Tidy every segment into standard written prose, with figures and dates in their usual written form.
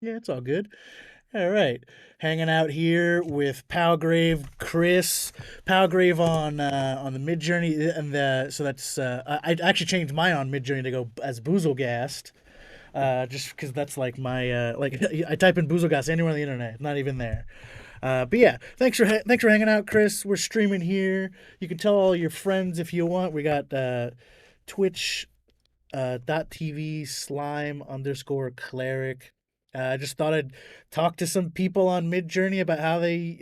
Yeah, it's all good. All right, hanging out here with Palgrave, Kris, Palgrave on the Mid Journey, and the so that's I actually changed mine on Mid Journey to go as Boozlegast, just because that's like my like I type in Boozlegast anywhere on the internet, not even there. But yeah, thanks for hanging out, Kris. We're streaming here. You can tell all your friends if you want. We got Twitch .tv slime underscore cleric. I just thought I'd talk to some people on Midjourney about how they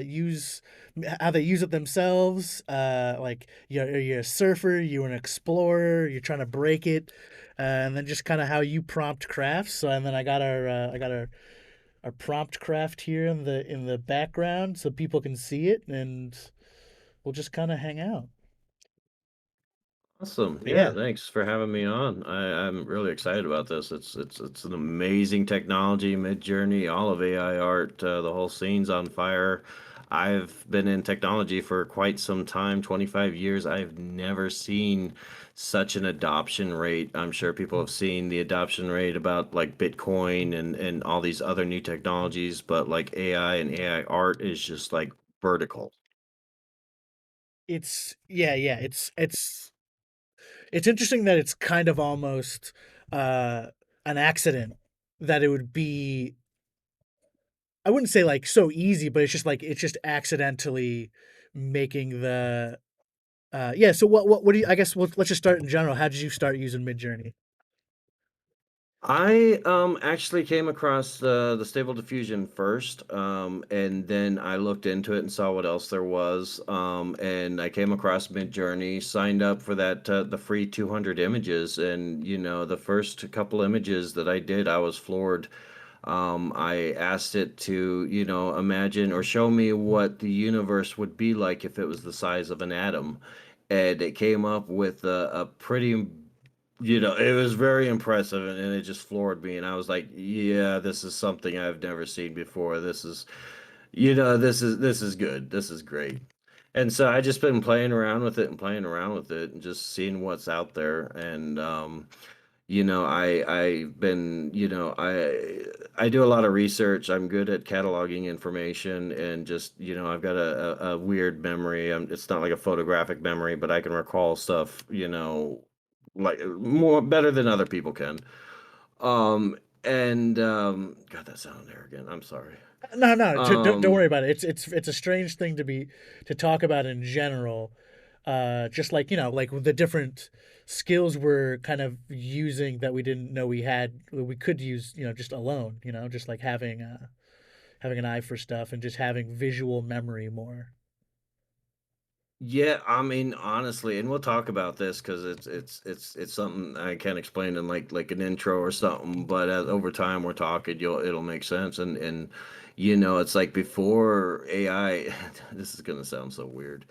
use it themselves. Like you're a surfer, you're an explorer, you're trying to break it, and then just kind of how you prompt crafts. So and then I got our prompt craft here in the background so people can see it, and we'll just kind of hang out. Awesome. But Yeah, yeah, thanks for having me on. I'm really excited about this. It's an amazing technology, Mid-Journey, all of AI art, the whole scene's on fire. I've been in technology for quite some time, 25 years. I've never seen such an adoption rate. I'm sure people have seen the adoption rate about like Bitcoin and all these other new technologies, but like AI and AI art is just like vertical. yeah, it's interesting that it's kind of almost uh, an accident that it would be. I wouldn't say like so easy, but it's just accidentally making the. Yeah. So what do you? I guess let's just start in general. How did you start using Midjourney? I actually came across the Stable Diffusion first, and then I looked into it and saw what else there was, and I came across Midjourney, signed up for that the free 200 images, and the first couple images that I did, I was floored. I asked it to imagine or show me what the universe would be like if it was the size of an atom, and it came up with a pretty it was very impressive and it just floored me. And I was like, yeah, this is something I've never seen before. This is good. This is great. And so I just been playing around with it and playing around with it and just seeing what's out there. And I've been, I do a lot of research. I'm good at cataloging information and just, I've got a weird memory. It's not like a photographic memory, but I can recall stuff, like more better than other people can. And God, that sounded arrogant. I'm sorry. No, no, don't Um, worry about it. It's a strange thing to talk about in general. Just like like the different skills we're kind of using that we didn't know we could use, just alone. Just like having an eye for stuff and just having visual memory more. Yeah, I mean, honestly, and we'll talk about this because it's something I can't explain in like an intro or something. But as over time we're talking, it'll make sense. And it's like before AI. This is gonna sound so weird.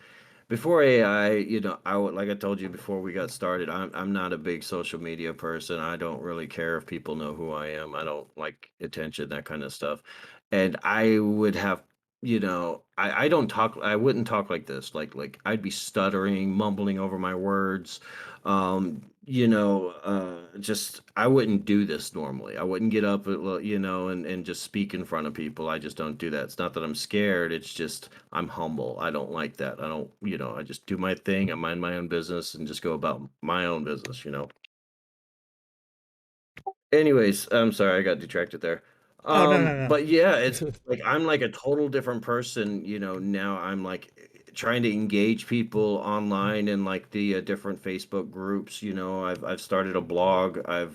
Before AI, I would like I told you before we got started. I'm not a big social media person. I don't really care if people know who I am. I don't like attention, that kind of stuff. And I would have I don't talk I wouldn't talk like this. Like I'd be stuttering, mumbling over my words. Just I wouldn't do this normally. I wouldn't get up and just speak in front of people. I just don't do that. It's not that I'm scared, it's just I'm humble. I don't like that. I don't, I just do my thing. I mind my own business and just go about my own business. Anyways, I'm sorry, I got detracted there. Oh, no, no, But yeah, it's no. like I'm like a total different person, now I'm like trying to engage people online in like the different Facebook groups, I've started a blog. I'm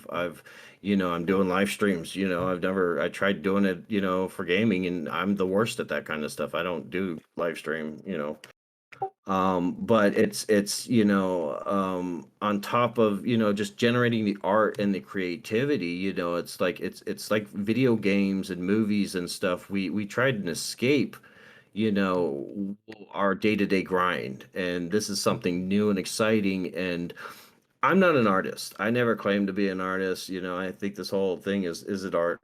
doing live streams, I tried doing it, for gaming and I'm the worst at that kind of stuff. I don't do live stream. But it's on top of just generating the art and the creativity, it's like video games and movies and stuff. We tried an escape, our day-to-day grind, and this is something new and exciting. And I'm not an artist. I never claimed to be an artist. I think this whole thing is it art?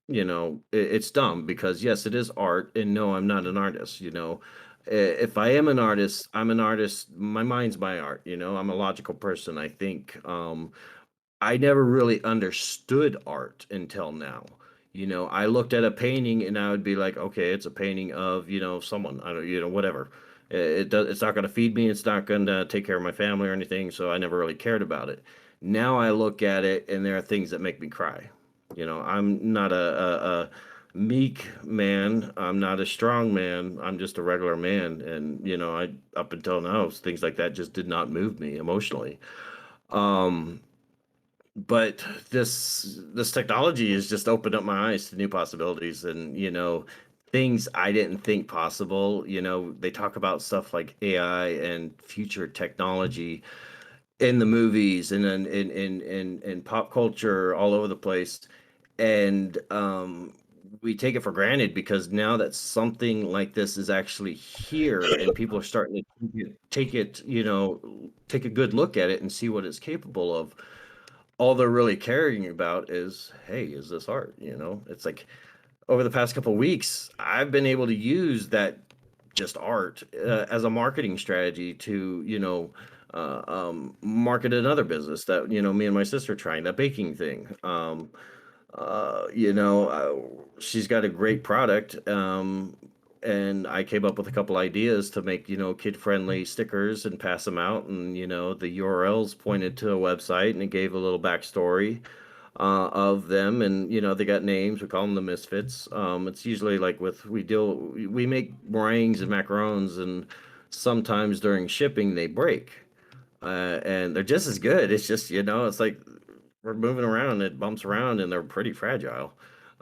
It's dumb because yes, it is art, and no, I'm not an artist. If I am an artist, I'm an artist. My mind's my art. I'm a logical person. I think I never really understood art until now. I looked at a painting and I would be like, okay, it's a painting of, someone, I don't, whatever. It's not going to feed me. It's not going to take care of my family or anything. So I never really cared about it. Now I look at it and there are things that make me cry. I'm not a meek man. I'm not a strong man. I'm just a regular man. And, up until now, things like that just did not move me emotionally. Um, but this technology has just opened up my eyes to new possibilities and things I didn't think possible. They talk about stuff like AI and future technology in the movies and in pop culture all over the place, and we take it for granted because now that something like this is actually here and people are starting to take a good look at it and see what it's capable of. All they're really caring about is, hey, is this art? It's like over the past couple of weeks, I've been able to use that just art as a marketing strategy to, market another business that, me and my sister are trying, that baking thing. She's got a great product. And I came up with a couple ideas to make, kid-friendly stickers and pass them out. And, the URLs pointed to a website and it gave a little backstory of them. And, they got names. We call them the Misfits. It's usually like we make meringues and macarons, and sometimes during shipping they break. And they're just as good. It's just, it's like we're moving around, it bumps around, and they're pretty fragile.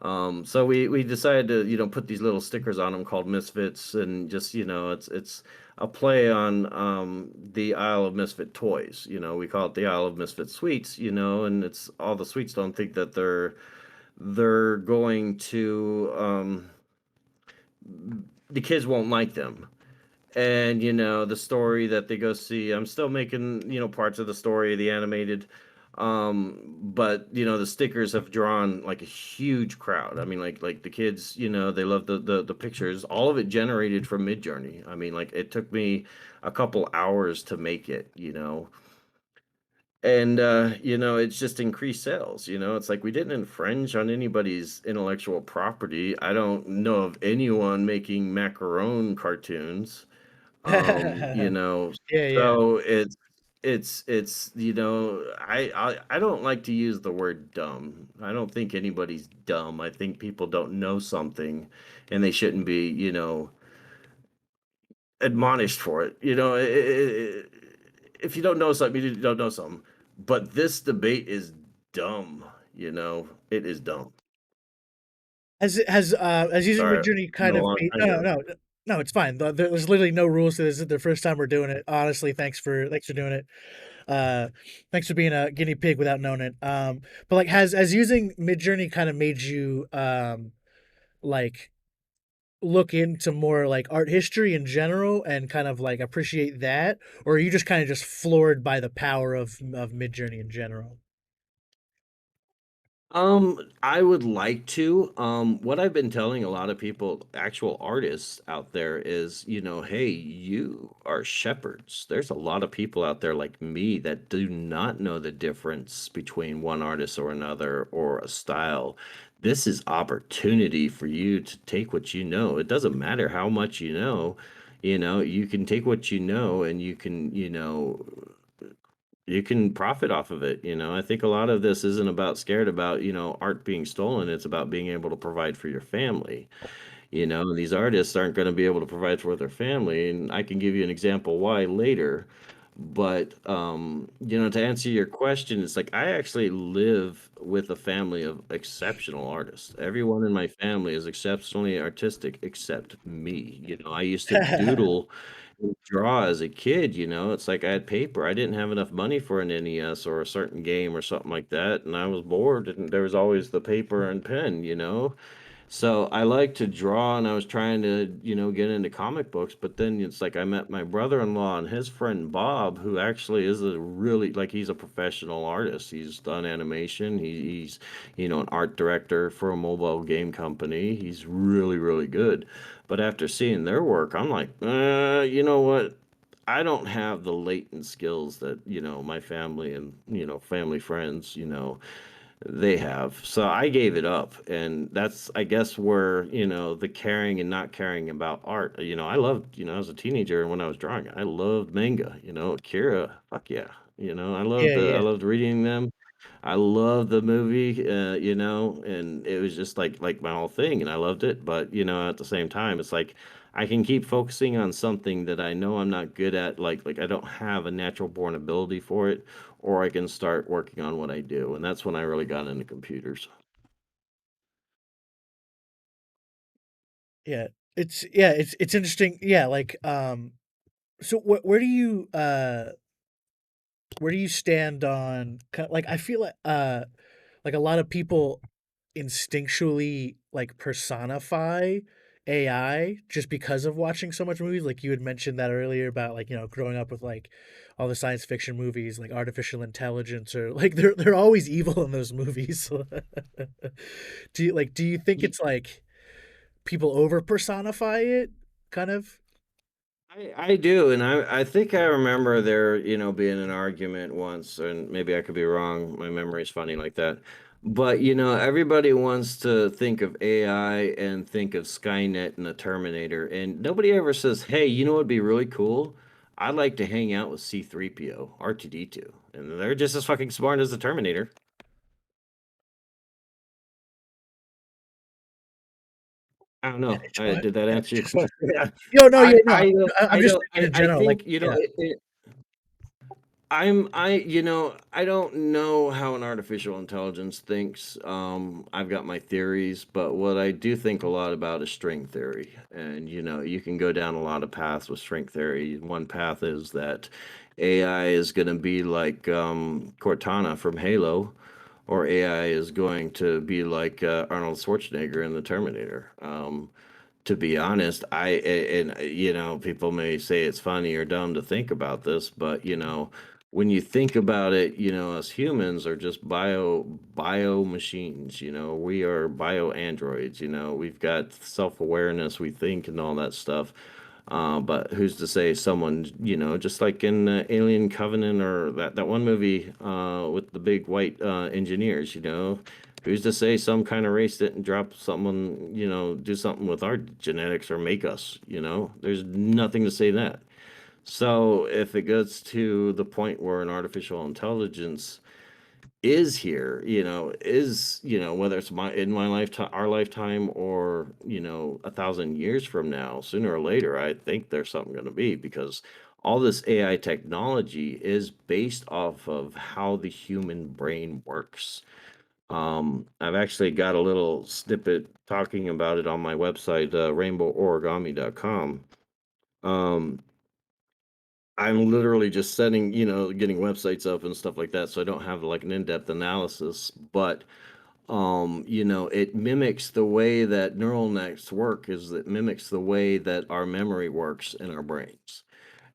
So we decided to put these little stickers on them called Misfits, and just it's a play on the Isle of Misfit toys. We call it the Isle of Misfit sweets. And it's all the sweets don't think that they're going to the kids won't like them. And the story that they go see, I'm still making parts of the story, the animated, but the stickers have drawn like a huge crowd. I mean, like the kids, they love the pictures. All of it generated from Midjourney. I mean, like it took me a couple hours to make it. And it's just increased sales. It's like we didn't infringe on anybody's intellectual property. I don't know of anyone making macaron cartoons. Yeah, yeah. So it's I don't like to use the word dumb. I don't think anybody's dumb. I think people don't know something and they shouldn't be, admonished for it. If you don't know something, you don't know something. But this debate is dumb, it is dumb. Has using Sorry, Midjourney it's been kind a of long made time no, there. no, no, no, it's fine. There's literally no rules to this. This is the first time we're doing it. Honestly, thanks for doing it. Uh, thanks for being a guinea pig without knowing it. But like, has using Midjourney kind of made you like look into more like art history in general and kind of like appreciate that, or are you just kind of just floored by the power of Midjourney in general? I would like to. What I've been telling a lot of people, actual artists out there, is, hey, you are shepherds. There's a lot of people out there like me that do not know the difference between one artist or another or a style. This is opportunity for you to take what you know. It doesn't matter how much you know. You can take what you know and you can profit off of it. I think a lot of this isn't about scared about, art being stolen. It's about being able to provide for your family. These artists aren't going to be able to provide for their family, and I can give you an example why later. But to answer your question, it's like I actually live with a family of exceptional artists. Everyone in my family is exceptionally artistic except me. I used to doodle and draw as a kid. It's like I had paper. I didn't have enough money for an NES or a certain game or something like that, and I was bored, and there was always the paper and pen. So I like to draw, and I was trying to, get into comic books, but then it's like I met my brother-in-law and his friend Bob, who actually is a really like he's a professional artist. He's done animation. He's an art director for a mobile game company. He's really, really good. But after seeing their work, I'm like, you know what? I don't have the latent skills that, my family and, family friends, They have. So I gave it up. And that's, I guess, where, the caring and not caring about art. I loved, as a teenager and when I was drawing, I loved manga, Akira, fuck yeah. Yeah, I yeah, loved reading them. I loved the movie, and it was just like my whole thing, and I loved it. But at the same time, it's like I can keep focusing on something that I know I'm not good at, like I don't have a natural born ability for it, or I can start working on what I do, and that's when I really got into computers. yeah. It's interesting. Yeah, like so where do you stand on like I feel like a lot of people instinctually like personify AI just because of watching so much movies. Like you had mentioned that earlier about like growing up with like all the science fiction movies, like artificial intelligence, or like they're always evil in those movies. Do you think it's like people over personify it, kind of? I do, and I think I remember there, being an argument once, and maybe I could be wrong. My memory's funny like that. But, everybody wants to think of AI and think of Skynet and the Terminator, and nobody ever says, "Hey, you know what'd be really cool? I'd like to hang out with C-3PO, R2-D2, and they're just as fucking smart as the Terminator." I don't know. It's fine. Did that Yeah. answer your question? Yeah. Yo, no, yeah, no. I'm I just don't. thinking in I general, like, think yeah. I don't know how an artificial intelligence thinks. I've got my theories, but what I do think a lot about is string theory. And, you can go down a lot of paths with string theory. One path is that AI is going to be like Cortana from Halo, or AI is going to be like Arnold Schwarzenegger in the Terminator. To be honest, and people may say it's funny or dumb to think about this, but when you think about it, us humans are just bio machines. We are bio androids. We've got self-awareness, we think, and all that stuff. But who's to say someone, just like in Alien Covenant, or that one movie with the big white engineers, who's to say some kind of race didn't drop someone, do something with our genetics or make us, There's nothing to say that. So if it gets to the point where an artificial intelligence is here, whether it's in my lifetime, our lifetime, or, 1,000 years from now, sooner or later, I think there's something going to be, because all this AI technology is based off of how the human brain works. I've actually got a little snippet talking about it on my website, rainboworigami.com. Um, I'm literally just setting, getting websites up and stuff like that, so I don't have like an in-depth analysis, but it mimics the way that neural nets work, is it mimics the way that our memory works in our brains.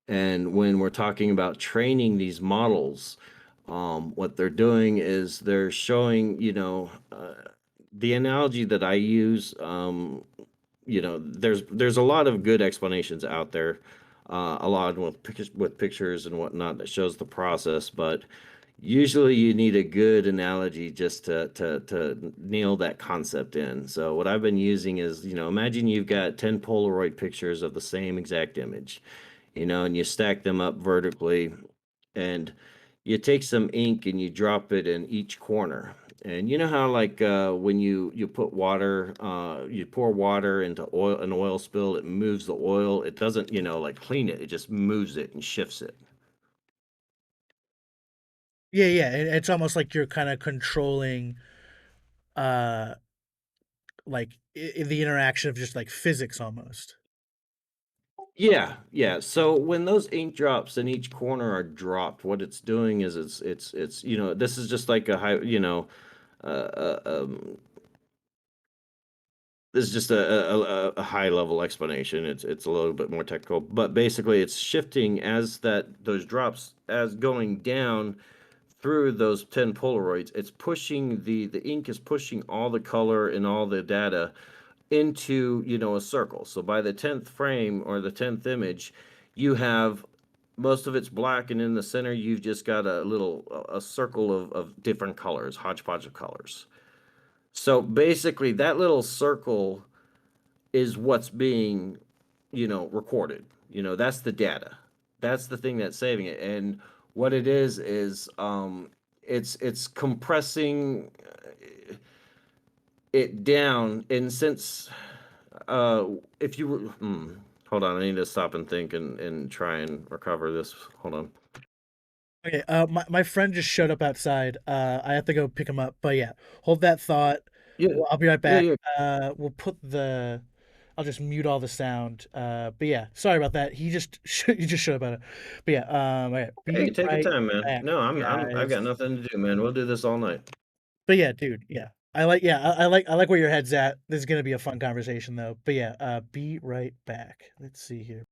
And when we're talking about training these models, what they're doing is they're showing, the analogy that I use, there's a lot of good explanations out there, a lot with pictures and whatnot that shows the process, but usually you need a good analogy just to nail that concept in. So what I've been using is, imagine you've got 10 Polaroid pictures of the same exact image, and you stack them up vertically, and you take some ink and you drop it in each corner. And you know how, like, when you put water, you pour water into an oil spill, it moves the oil. It doesn't, like, clean it. It just moves it and shifts it. Yeah, yeah. It's almost like you're kind of controlling uh like the interaction of just like physics almost. Yeah, yeah. So when those ink drops in each corner are dropped, what it's doing is it's this is just like a high, uh, uh, um, this is just a high level explanation. It's a little bit more technical, but basically it's shifting as those drops as going down through those 10 Polaroids. It's pushing the ink is pushing all the color and all the data into, a circle. So by the 10th frame or the 10th image, you have most of it's black, and in the center, you've just got a little a circle of different colors, hodgepodge of colors. So basically, that little circle is what's being, recorded. That's the data. That's the thing that's saving it. And what it is it's compressing it down. And since uh, if you hold on, I need to stop and think and try and recover this. Hold on. Okay, my friend just showed up outside. I have to go pick him up. But yeah, hold that thought. Yeah, I'll be right yeah, back. yeah. We'll put I'll just mute all the sound. But yeah, sorry about that. He just showed up out of. But yeah, okay, Hey, be take your right time, man. back, No, I've got guys. nothing to do, man. We'll do this all night. But yeah, dude, yeah. I like where your head's at. This is gonna be a fun conversation though. But yeah, be right back. Let's see here.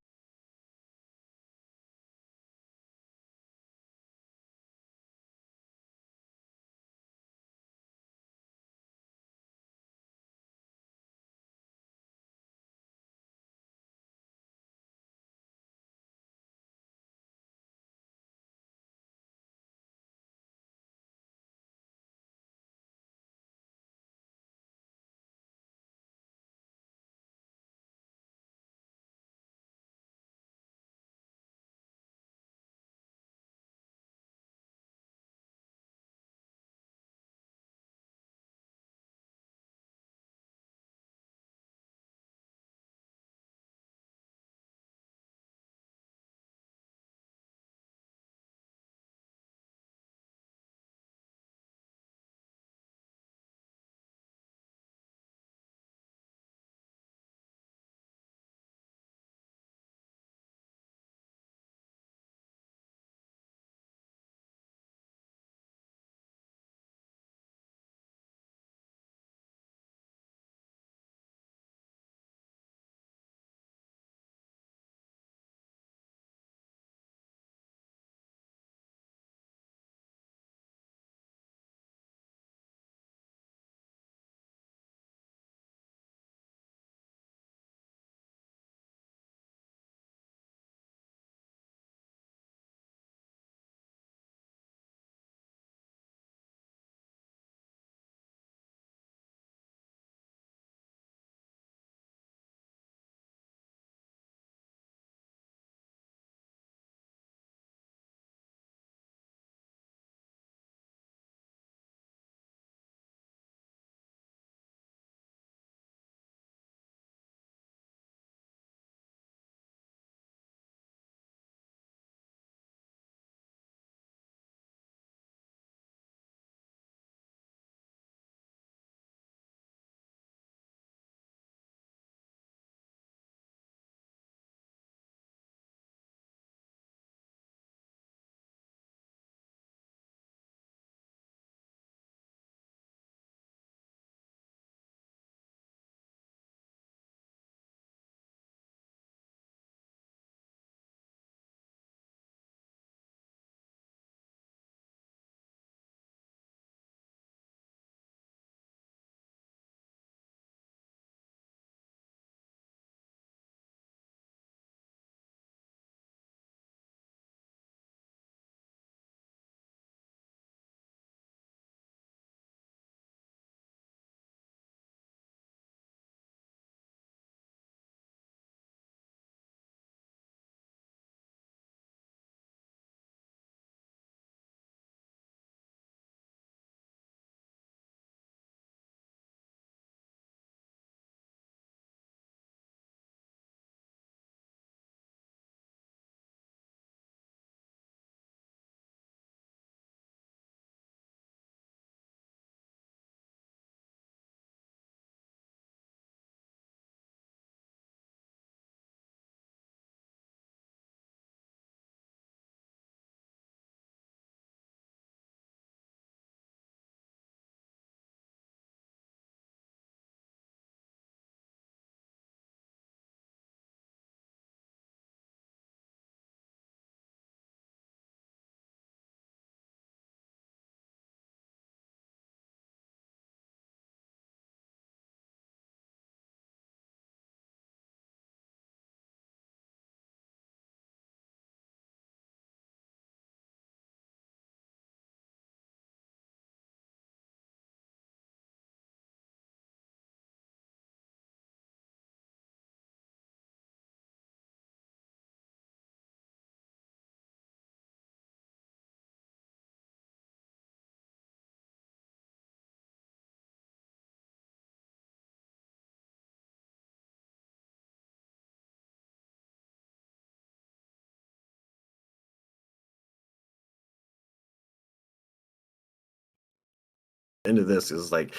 into this is like,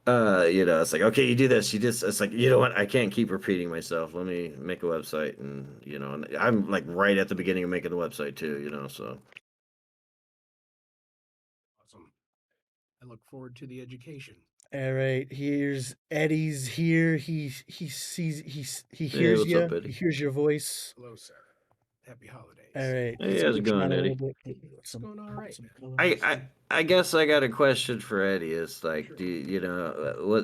it's like, okay, you do this, you just, it's like, you know what, I can't keep repeating myself. Let me make a website, and and I'm like right at the beginning of making the website too, so. Awesome. I look forward to the education. All right, here's Eddie's here. He sees he Hey, hears what's up, you. He Eddie? hears your voice. Hello, sir. Happy All holidays. right, Hey, he's how's it glitching out going, a little Eddie? bit. It's going all right. Some I, colors. I I guess I got a question for Eddie. It's like, Sure.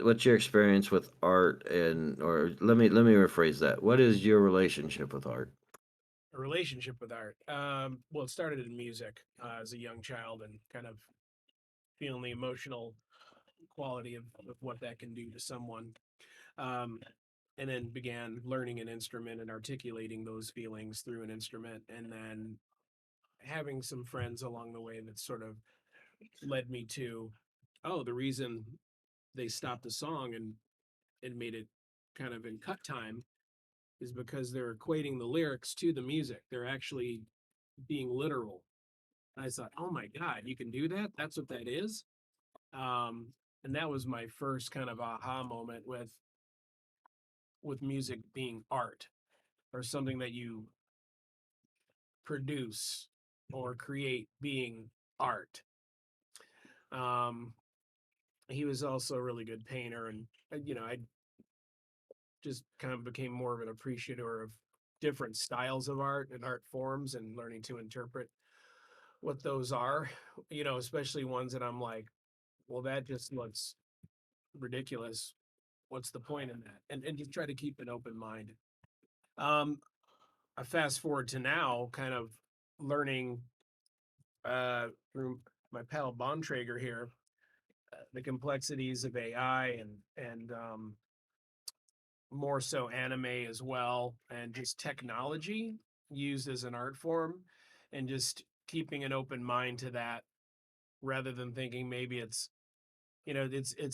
what's your experience with art, and or let me rephrase that. What is your relationship with art? A relationship with art. Well, it started in music as a young child and kind of feeling the emotional quality of what that can do to someone. Um, and then began learning an instrument and articulating those feelings through an instrument. And then having some friends along the way that sort of led me to, oh, the reason they stopped the song and made it kind of in cut time is because they're equating the lyrics to the music. They're actually being literal. And I thought, oh my God, you can do that? That's what that is. Um, and that was my first kind of aha moment with music being art or something that you produce or create being art. Um, he was also a really good painter, and I just kind of became more of an appreciator of different styles of art and art forms and learning to interpret what those are, especially ones that I'm like, well, that just looks ridiculous. What's the point in that? And just try to keep an open mind. Um, I fast forward to now, kind of learning through my pal Bontrager here, the complexities of AI and more so anime as well, and just technology used as an art form, and just keeping an open mind to that rather than thinking maybe it's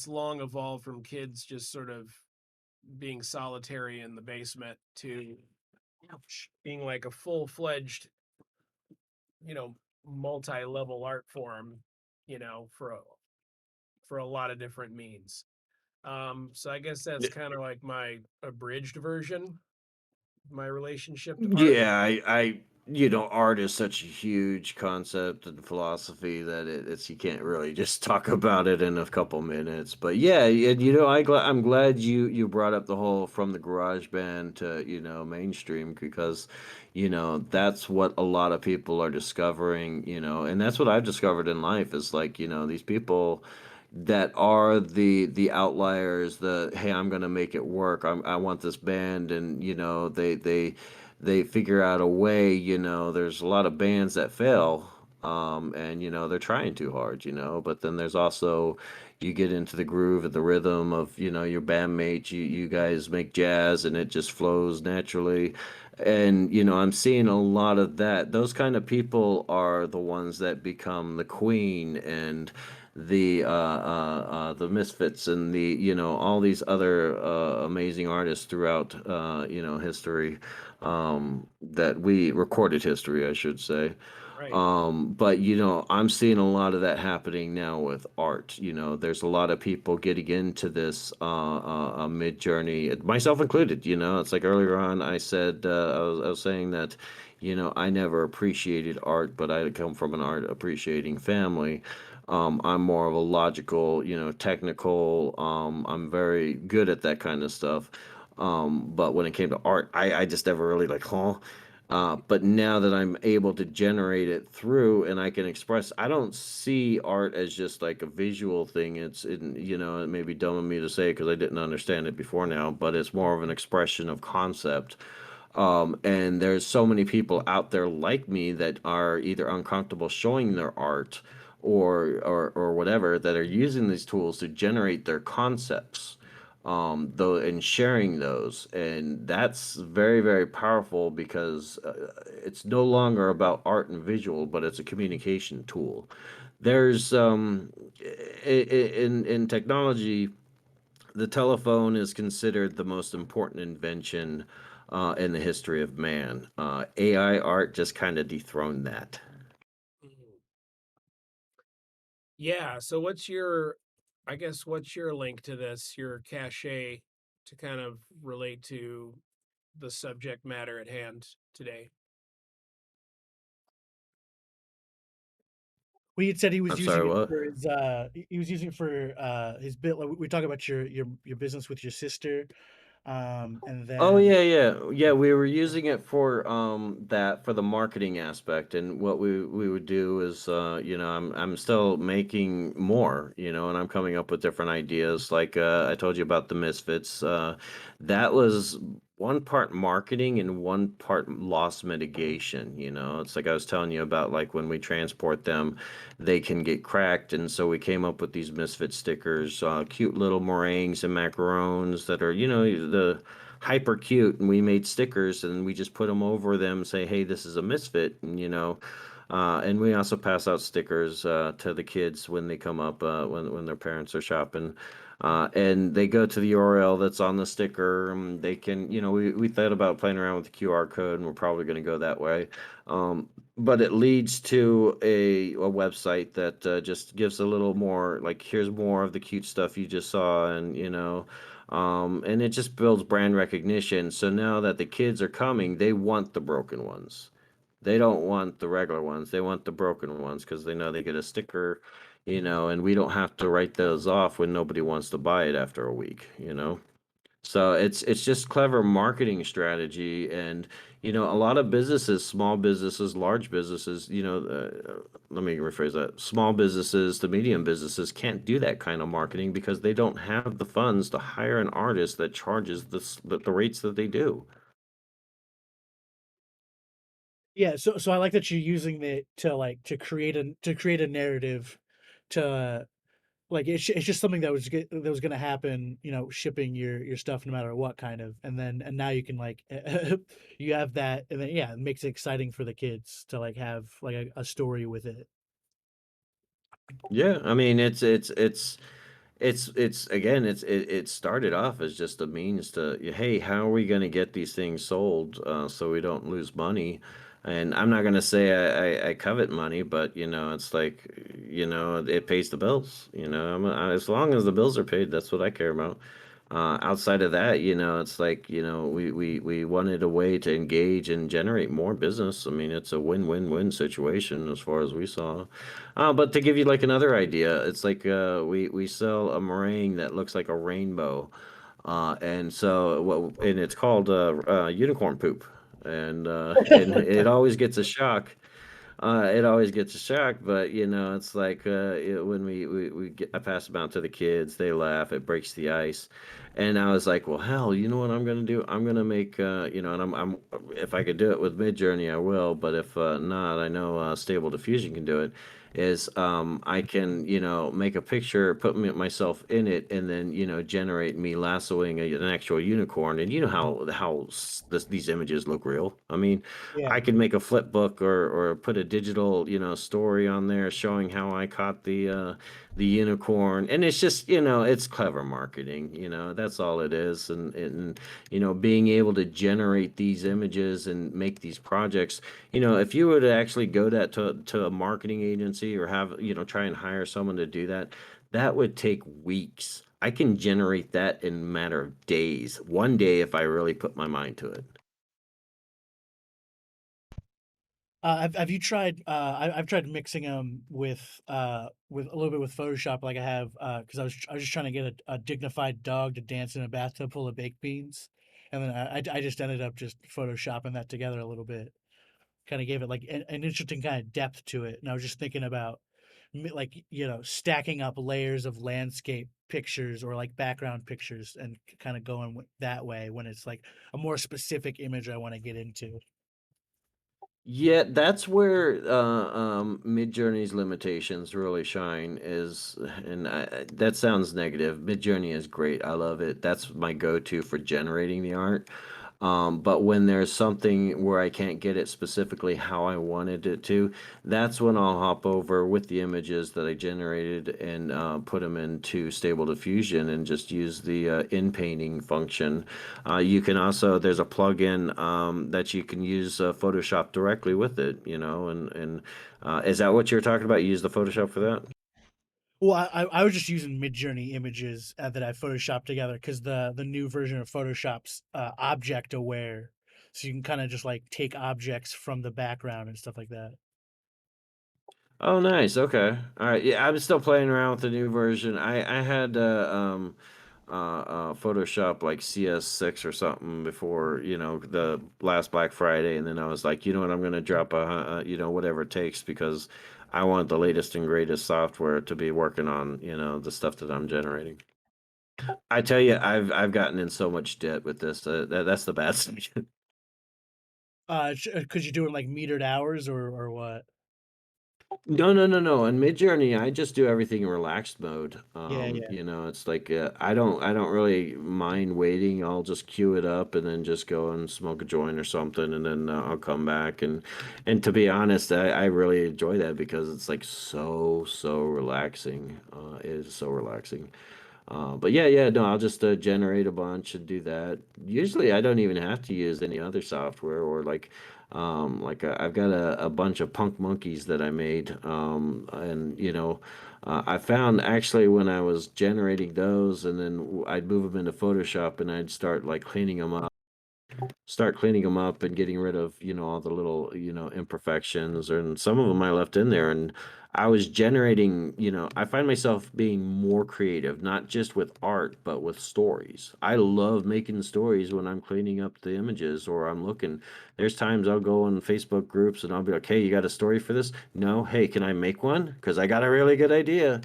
long evolved from kids just sort of being solitary in the basement to being like a full-fledged, you know, multi-level art form, for a lot of different means. So I guess that's kind of like my abridged version of my relationship to art. Yeah, art is such a huge concept and philosophy that it's you can't really just talk about it in a couple minutes. But yeah, and I'm glad you brought up the whole from the garage band to mainstream, because that's what a lot of people are discovering. And that's what I've discovered in life is like these people that are the outliers, the hey, I'm gonna make it work, I want this band, and they figure out a way. There's a lot of bands that fail, and they're trying too hard, but then there's also, you get into the groove of the rhythm of your bandmates, you guys make jazz and it just flows naturally. And I'm seeing a lot of that. Those kind of people are the ones that become the queen, and the Misfits, and all these other amazing artists throughout history, that we recorded history, I should say. Right. But I'm seeing a lot of that happening now with art. There's a lot of people getting into this mid journey, myself included. It's like earlier on I said, I was saying that I never appreciated art, but I come from an art appreciating family. I'm more of a logical, technical. I'm very good at that kind of stuff. But when it came to art, I just never really like, huh? But now that I'm able to generate it through and I can express, I don't see art as just like a visual thing. It may be dumb of me to say because I didn't understand it before now, but it's more of an expression of concept. And there's so many people out there like me that are either uncomfortable showing their art, or whatever, that are using these tools to generate their concepts, though, and sharing those. And that's very, very powerful, because it's no longer about art and visual, but it's a communication tool. There's in technology, the telephone is considered the most important invention in the history of man. AI art just kind of dethroned that. Mhm. Yeah. So what's your, I guess, what's your link to this, your cachet to kind of relate to the subject matter at hand today? Well, he said he was I'm using sorry, it what? for his he was using it for his bit. Like, we talk about your business with your sister, and Oh then yeah, yeah, yeah. We were using it for that for the marketing aspect, and what we would do is, I'm still making more, and I'm coming up with different ideas. Like I told you about the Misfits. That was one part marketing and one part loss mitigation. It's like I was telling you about, like when we transport them, they can get cracked, and so we came up with these Misfit stickers, cute little meringues and macarons that are, the hyper cute, and we made stickers and we just put them over them, say, hey, this is a misfit, and we also pass out stickers to the kids when they come up, when their parents are shopping, and they go to the URL that's on the sticker. They can, we thought about playing around with the QR code, and we're probably going to go that way. But it leads to a website that just gives a little more, like, here's more of the cute stuff you just saw, and and it just builds brand recognition. So now that the kids are coming, they want the broken ones. They don't want the regular ones. They want the broken ones because they know they get a sticker, and we don't have to write those off when nobody wants to buy it after a week. So it's just clever marketing strategy, and a lot of businesses, small businesses, large businesses, let me rephrase that. Small businesses to medium businesses can't do that kind of marketing because they don't have the funds to hire an artist that charges the rates that they do. yeah. So I like that you're using it to like to create a narrative, to like it's just something that that was gonna happen. Shipping your stuff no matter what kind of, and now you can like you have that, and then yeah, it makes it exciting for the kids to like have like a story with it. Yeah, I mean it's again, it started off as just a means to, hey, how are we going to get these things sold, so we don't lose money? And I'm not going to say I covet money, but it's like, it pays the bills. As long as the bills are paid, that's what I care about. Outside of that, it's like, we wanted a way to engage and generate more business. I mean, it's a win-win-win situation as far as we saw. But to give you like another idea, it's like we sell a meringue that looks like a rainbow, and it's called unicorn poop, and and it always gets a shock. It always gets a shock, but it's like when we get, I pass them out to the kids, they laugh, it breaks the ice, and I was like, well, hell, you know what I'm gonna do? I'm gonna make, and I'm if I could do it with Midjourney, I will, but if not, I know Stable Diffusion can do it. Is I can make a picture, put myself in it, and then generate me lassoing an actual unicorn, and you know how these images look real. I mean, Yeah. I could make a flip book, or put a digital, story on there showing how I caught the unicorn, and it's just, it's clever marketing. That's all it is, and being able to generate these images and make these projects. If you were to actually go to a marketing agency, or have, try and hire someone to do that, that would take weeks. I can generate that in a matter of days, one day, if I really put my mind to it. Have you tried? I've tried mixing them with a little bit with Photoshop, like I have, because I was just trying to get a dignified dog to dance in a bathtub full of baked beans, and then I just ended up just photoshopping that together a little bit. Kind of gave it like an interesting kind of depth to it, and I was just thinking about like stacking up layers of landscape pictures or like background pictures, and kind of going that way when it's like a more specific image I want to get into. Yeah, that's where Midjourney's limitations really shine. And that sounds negative. Midjourney is great. I love it. That's my go-to for generating the art. But when there's something where I can't get it specifically how I wanted it to, that's when I'll hop over with the images that I generated, and put them into Stable Diffusion and just use the in painting function. You can also, there's a plugin that you can use Photoshop directly with it, and is that what you're talking about? You use the Photoshop for that? Well, I was just using Midjourney images that I photoshopped together because the new version of Photoshop's object aware, so you can kind of just like take objects from the background and stuff like that. Oh, nice. Okay. All right. Yeah, I'm still playing around with the new version. I had Photoshop like CS6 or something before, the last Black Friday, and then I was like, you know what, I'm gonna drop whatever it takes because I want the latest and greatest software to be working on, the stuff that I'm generating. I tell you, I've gotten in so much debt with this. That's the bad side. Because you're doing like metered hours or what? No, no, no, no. In Midjourney, I just do everything in relaxed mode. Yeah, yeah. It's like I don't really mind waiting. I'll just queue it up and then just go and smoke a joint or something, and then I'll come back and to be honest, I really enjoy that because it's like so relaxing. It is so relaxing. But yeah, yeah, no, I'll just generate a bunch and do that. Usually, I don't even have to use any other software or I've got a bunch of punk monkeys that I made, and I found actually when I was generating those, and then I'd move them into Photoshop and I'd start cleaning them up and getting rid of, all the little, imperfections, and some of them I left in there. And I was generating, I find myself being more creative, not just with art, but with stories. I love making stories when I'm cleaning up the images or I'm looking. There's times I'll go on Facebook groups and I'll be like, hey, you got a story for this? No, hey, can I make one? Because I got a really good idea.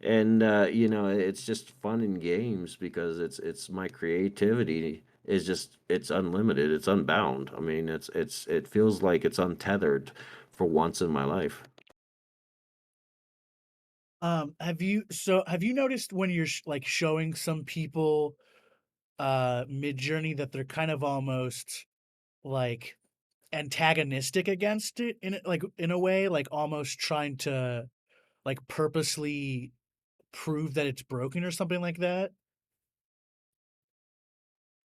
And it's just fun in games because it's my creativity is just it's unlimited, it's unbound. I mean, it feels like it's untethered for once in my life. Have you noticed when you're like showing some people Midjourney that they're kind of almost like antagonistic against it like in a way, like almost trying to like purposely prove that it's broken or something like that?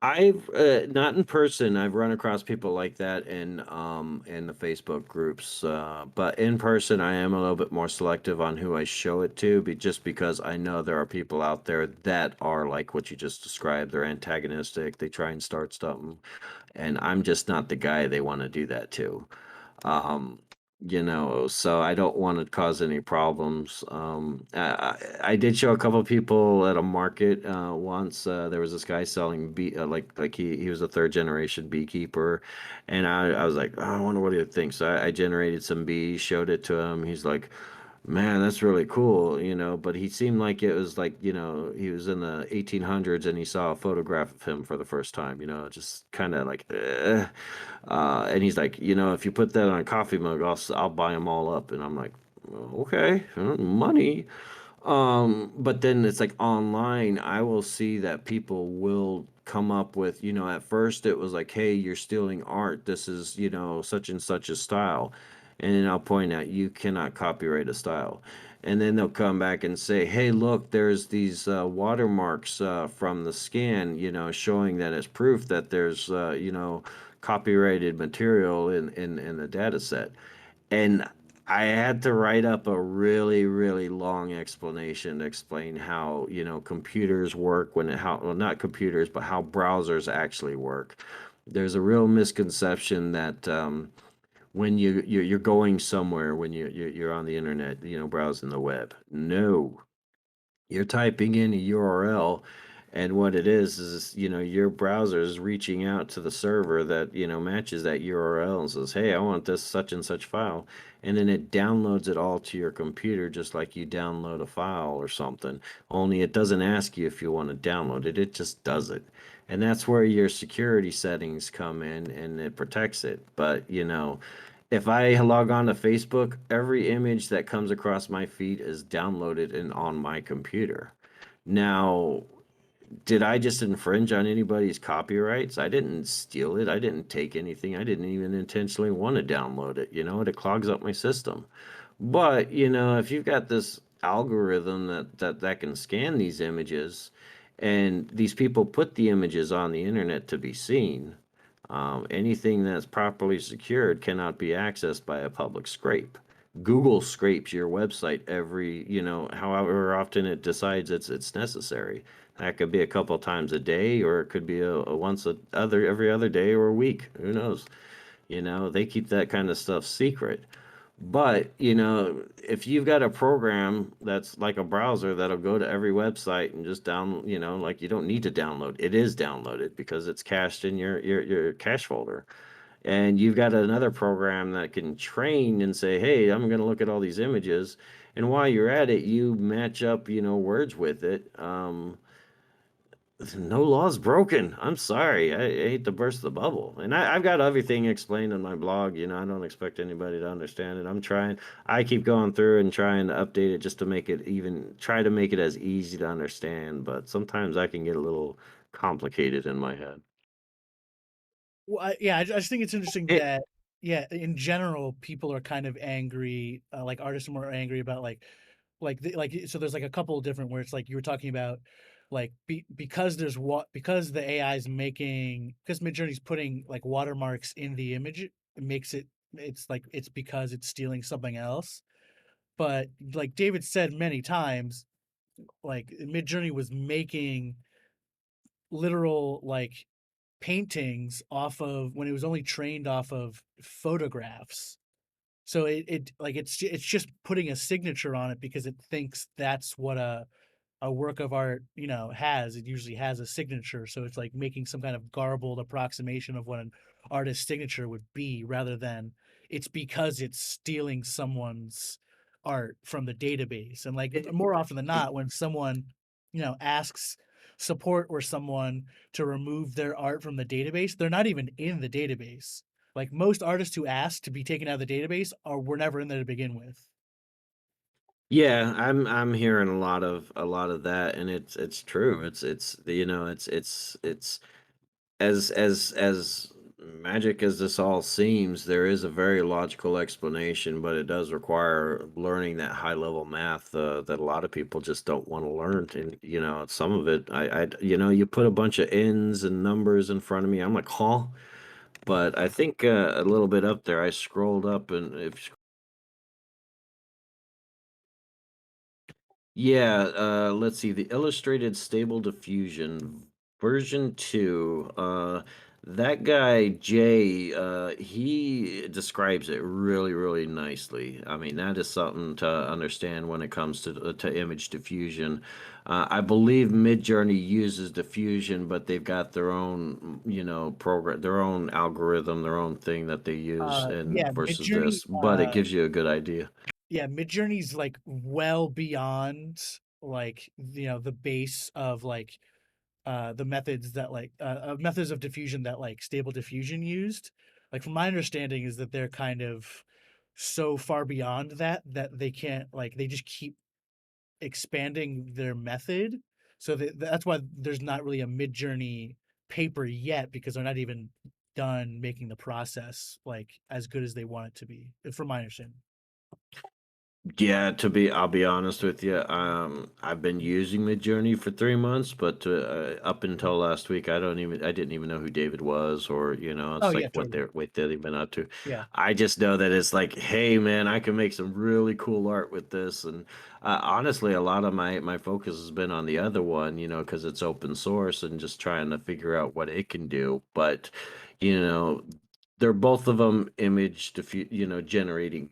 I've not in person. I've run across people like that in the Facebook groups, but in person, I am a little bit more selective on who I show it to, just because I know there are people out there that are like what you just described. They're antagonistic. They try and start something, and I'm just not the guy they want to do that to. Um, so I don't want to cause any problems. I did show a couple of people at a market once. There was this guy selling bee, like he was a third generation beekeeper, and I was like, oh, I wonder what he would think. So I generated some bees, showed it to him. He's like, man, that's really cool, but he seemed like it was like, he was in the 1800s and he saw a photograph of him for the first time, just kind of like, and he's like, if you put that on a coffee mug, I'll buy them all up. And I'm like, well, okay, money. But then it's like online, I will see that people will come up with, at first it was like, hey, you're stealing art. This is, such and such a style. And then I'll point out you cannot copyright a style. And then they'll come back and say, hey, look, there's these watermarks from the scan, showing that it's proof that there's, copyrighted material in the data set. And I had to write up a really, really long explanation to explain how, computers work well, not computers, but how browsers actually work. There's a real misconception that when you're going somewhere, when you're on the internet, browsing the web. No, you're typing in a URL, and what it is your browser is reaching out to the server that matches that URL and says, hey, I want this such and such file, and then it downloads it all to your computer just like you download a file or something. Only it doesn't ask you if you want to download it, it just does it. And that's where your security settings come in and it protects it. But if I log on to Facebook, every image that comes across my feed is downloaded and on my computer. Now, did I just infringe on anybody's copyrights? I didn't steal it. I didn't take anything. I didn't even intentionally want to download it. It clogs up my system. But, if you've got this algorithm that can scan these images and these people put the images on the internet to be seen, anything that's properly secured cannot be accessed by a public scrape. Google scrapes your website every, however often it decides it's necessary. That could be a couple times a day, or it could be a once a other every other day or a week. Who knows? They keep that kind of stuff secret. But, if you've got a program that's like a browser that'll go to every website and just like you don't need to download. It is downloaded because it's cached in your cache folder. And you've got another program that can train and say, hey, I'm going to look at all these images. And while you're at it, you match up, words with it. No law's broken. I'm sorry. I hate to burst the bubble. And I've got everything explained in my blog. I don't expect anybody to understand it. I'm trying. I keep going through and trying to update it just to make it try to make it as easy to understand. But sometimes I can get a little complicated in my head. Well, yeah, I just think it's interesting It, that, yeah, in general, people are kind of angry. Like artists are more angry about so there's like a couple of different where it's like you were talking about, like because because the AI is making because Midjourney's putting like watermarks in the image, it makes it's like it's because it's stealing something else. But like David said many times, like Midjourney was making literal like paintings off of when it was only trained off of photographs. So it like it's just putting a signature on it because it thinks that's what a work of art, has. It usually has a signature, so it's like making some kind of garbled approximation of what an artist's signature would be, rather than it's because it's stealing someone's art from the database. And like it, more often than not, when someone, asks support or someone to remove their art from the database, they're not even in the database. Like most artists who ask to be taken out of the database were never in there to begin with. Yeah, I'm hearing a lot of that, and it's true. It's as magic as this all seems, there is a very logical explanation, but it does require learning that high level math that a lot of people just don't want to learn. And some of it, you put a bunch of ends and numbers in front of me, I'm like, huh? But I think a little bit up there, I scrolled up, and if yeah, let's see. The Illustrated Stable Diffusion version 2. That guy Jay, he describes it really, really nicely. I mean, that is something to understand when it comes to image diffusion. I believe Midjourney uses diffusion, but they've got their own, program, their own algorithm, their own thing that they use, and Yeah, versus Midjourney. this. But it gives you a good idea. Yeah, Midjourney's like well beyond like the base of like the methods that methods of diffusion that like Stable Diffusion used. Like from my understanding is that they're kind of so far beyond that they can't like they just keep expanding their method. So that's why there's not really a Midjourney paper yet, because they're not even done making the process like as good as they want it to be, from my understanding. Yeah, I'll be honest with you. I've been using Midjourney for 3 months, but up until last week, I didn't even know who David was, or Oh it's yeah, like totally. what they've been up to. Yeah. I just know that it's like, hey, man, I can make some really cool art with this, and honestly, a lot of my focus has been on the other one, because it's open source and just trying to figure out what it can do. But you know, they're both of them generating,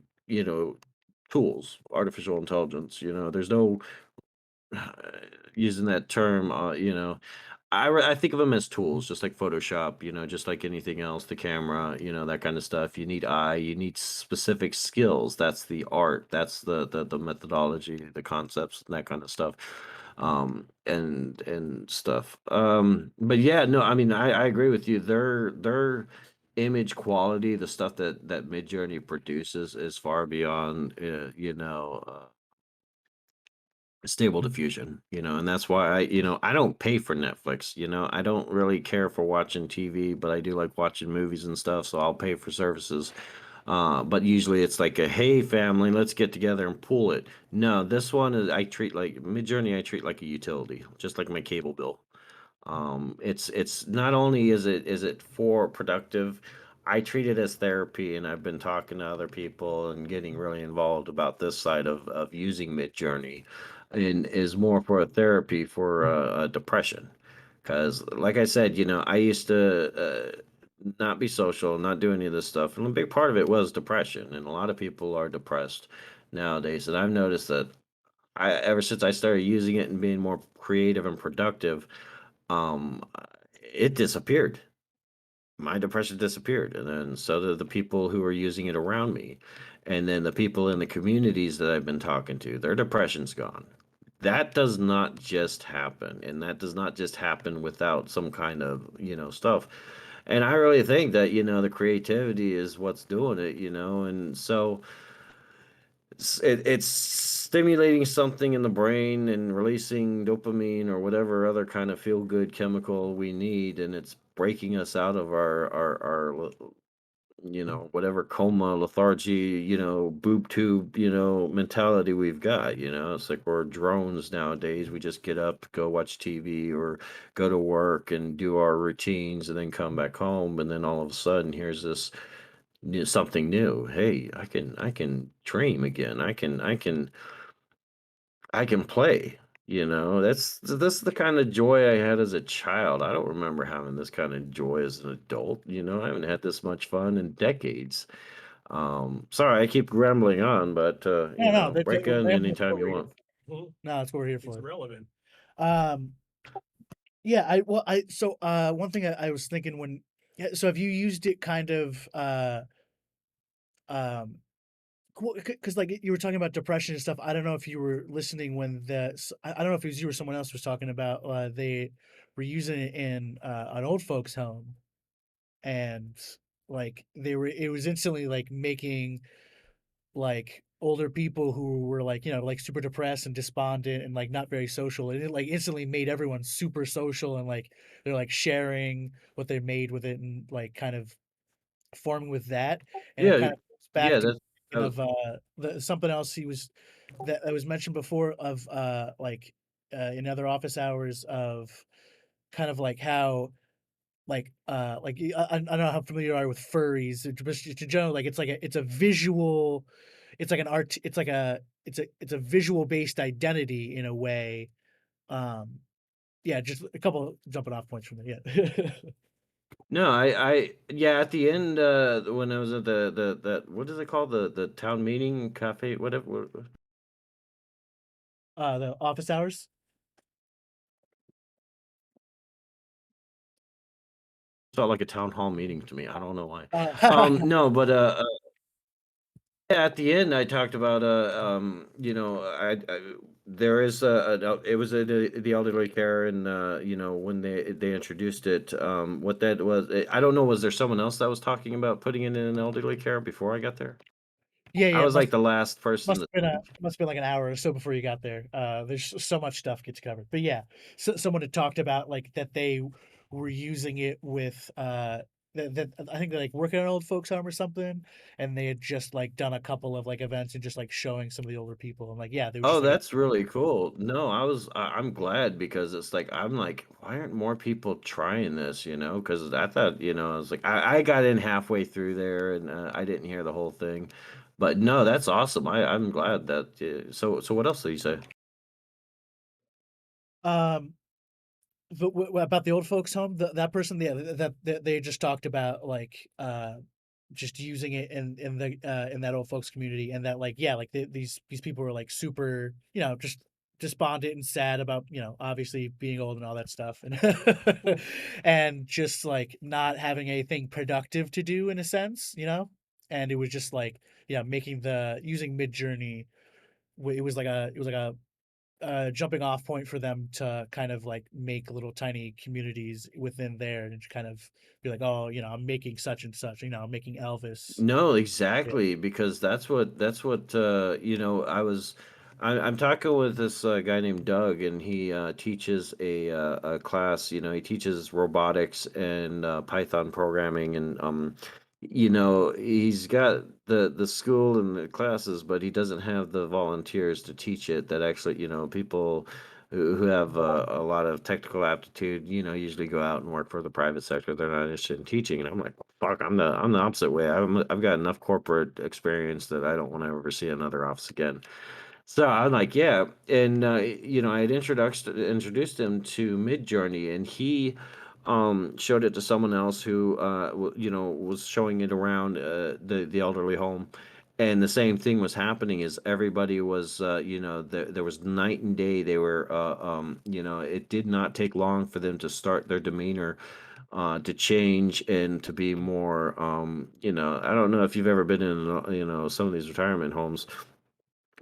tools, artificial intelligence. There's no using that term. I think of them as tools, just like Photoshop. Just like anything else, the camera, that kind of stuff. You need eye, you need specific skills. That's the art. That's the methodology, the concepts, and that kind of stuff. And stuff. But yeah, no, I mean, I agree with you. Their image quality, the stuff that Midjourney produces, is far beyond, Stable Diffusion, and that's why I don't pay for Netflix. I don't really care for watching TV, but I do like watching movies and stuff, so I'll pay for services. But usually it's like a, hey family, let's get together and pool it. No, this one is, I treat like Midjourney, I treat like a utility, just like my cable bill. It's not only is it for productive, I treat it as therapy, and I've been talking to other people and getting really involved about this side of using Midjourney, and is more for a therapy for depression. Because, like I said, I used to not be social, not do any of this stuff, and a big part of it was depression, and a lot of people are depressed nowadays. And I've noticed that ever since I started using it and being more creative and productive, um, it disappeared. My depression disappeared, and then so did the people who were using it around me, and then the people in the communities that I've been talking to, their depression's gone. That does not just happen, and that does not just happen without some kind of stuff. And I really think that the creativity is what's doing it, and so it's stimulating something in the brain and releasing dopamine or whatever other kind of feel good chemical we need, and it's breaking us out of our whatever coma, lethargy, boob tube, mentality we've got. It's like we're drones nowadays. We just get up, go watch TV, or go to work and do our routines, and then come back home, and then all of a sudden, here's this something new. Hey, I can dream again. I can play. That's the kind of joy I had as a child. I don't remember having this kind of joy as an adult. I haven't had this much fun in decades. Sorry, I keep rambling on, but No, no, break in that's anytime what you we're here want. for. No, that's what we're here It's for. relevant. Um, yeah, I well, I so one thing I was thinking when yeah, so have you used it kind of um because like you were talking about depression and stuff. I don't know if you were listening when I don't know if it was you or someone else was talking about they were using it in an old folks home, and like they were it was instantly like making like older people who were like like super depressed and despondent and like not very social, and it like instantly made everyone super social, and like they're like sharing what they made with it and like kind of forming with that, and it Yeah, kind of goes back yeah, to that's thinking of something else he was that was mentioned before of like in other office hours of kind of like how I don't know how familiar you are with furries, but just in general, like it's a visual, it's like an art, it's a visual based identity in a way. Um, yeah, just a couple jumping off points from there. Yeah. no, yeah. At the end, when I was at the that what is it called, the town meeting cafe, whatever. The office hours. Felt like a town hall meeting to me. I don't know why. Uh, No, but yeah, at the end, I talked about there is it was the elderly care, and when they introduced it, what that was, I don't know, was there someone else that was talking about putting it in an elderly care before I got there? yeah, I yeah, was like the last person must to. have been like an hour or so before you got there. There's so much stuff gets covered, but yeah, someone had talked about like that they were using it with that I think they're like working on an old folks home or something, and they had just like done a couple of like events and just like showing some of the older people, and like yeah, there was Oh, just like that's really cool. No, I'm glad, because it's like I'm like, why aren't more people trying this? Because I thought, I was like, I got in halfway through there, and I didn't hear the whole thing, but no, that's awesome. I'm glad that. So what else did you say? um but about the old folks home, that person, yeah, that they just talked about like just using it in that old folks community, and that like yeah, like these people were like super, just despondent and sad about obviously being old and all that stuff, and and just like not having anything productive to do in a sense, and it was just like yeah, making the using Mid Journey. It was like a jumping off point for them to kind of like make little tiny communities within there and kind of be like, oh, I'm making such and such, I'm making Elvis. No, Yeah. exactly, because that's what I'm talking with this guy named Doug, and he teaches a class. He teaches robotics and Python programming, and he's got the school and the classes, but he doesn't have the volunteers to teach it. That actually, people who have a lot of technical aptitude, usually go out and work for the private sector. They're not interested in teaching, and I'm like, fuck, I'm the opposite way. I've got enough corporate experience that I don't want to ever see another office again. So I'm like, yeah, and I had introduced him to Midjourney, and he showed it to someone else who was showing it around the elderly home, and the same thing was happening. Is everybody was there was night and day. They were it did not take long for them to start their demeanor to change and to be more I don't know if you've ever been in some of these retirement homes,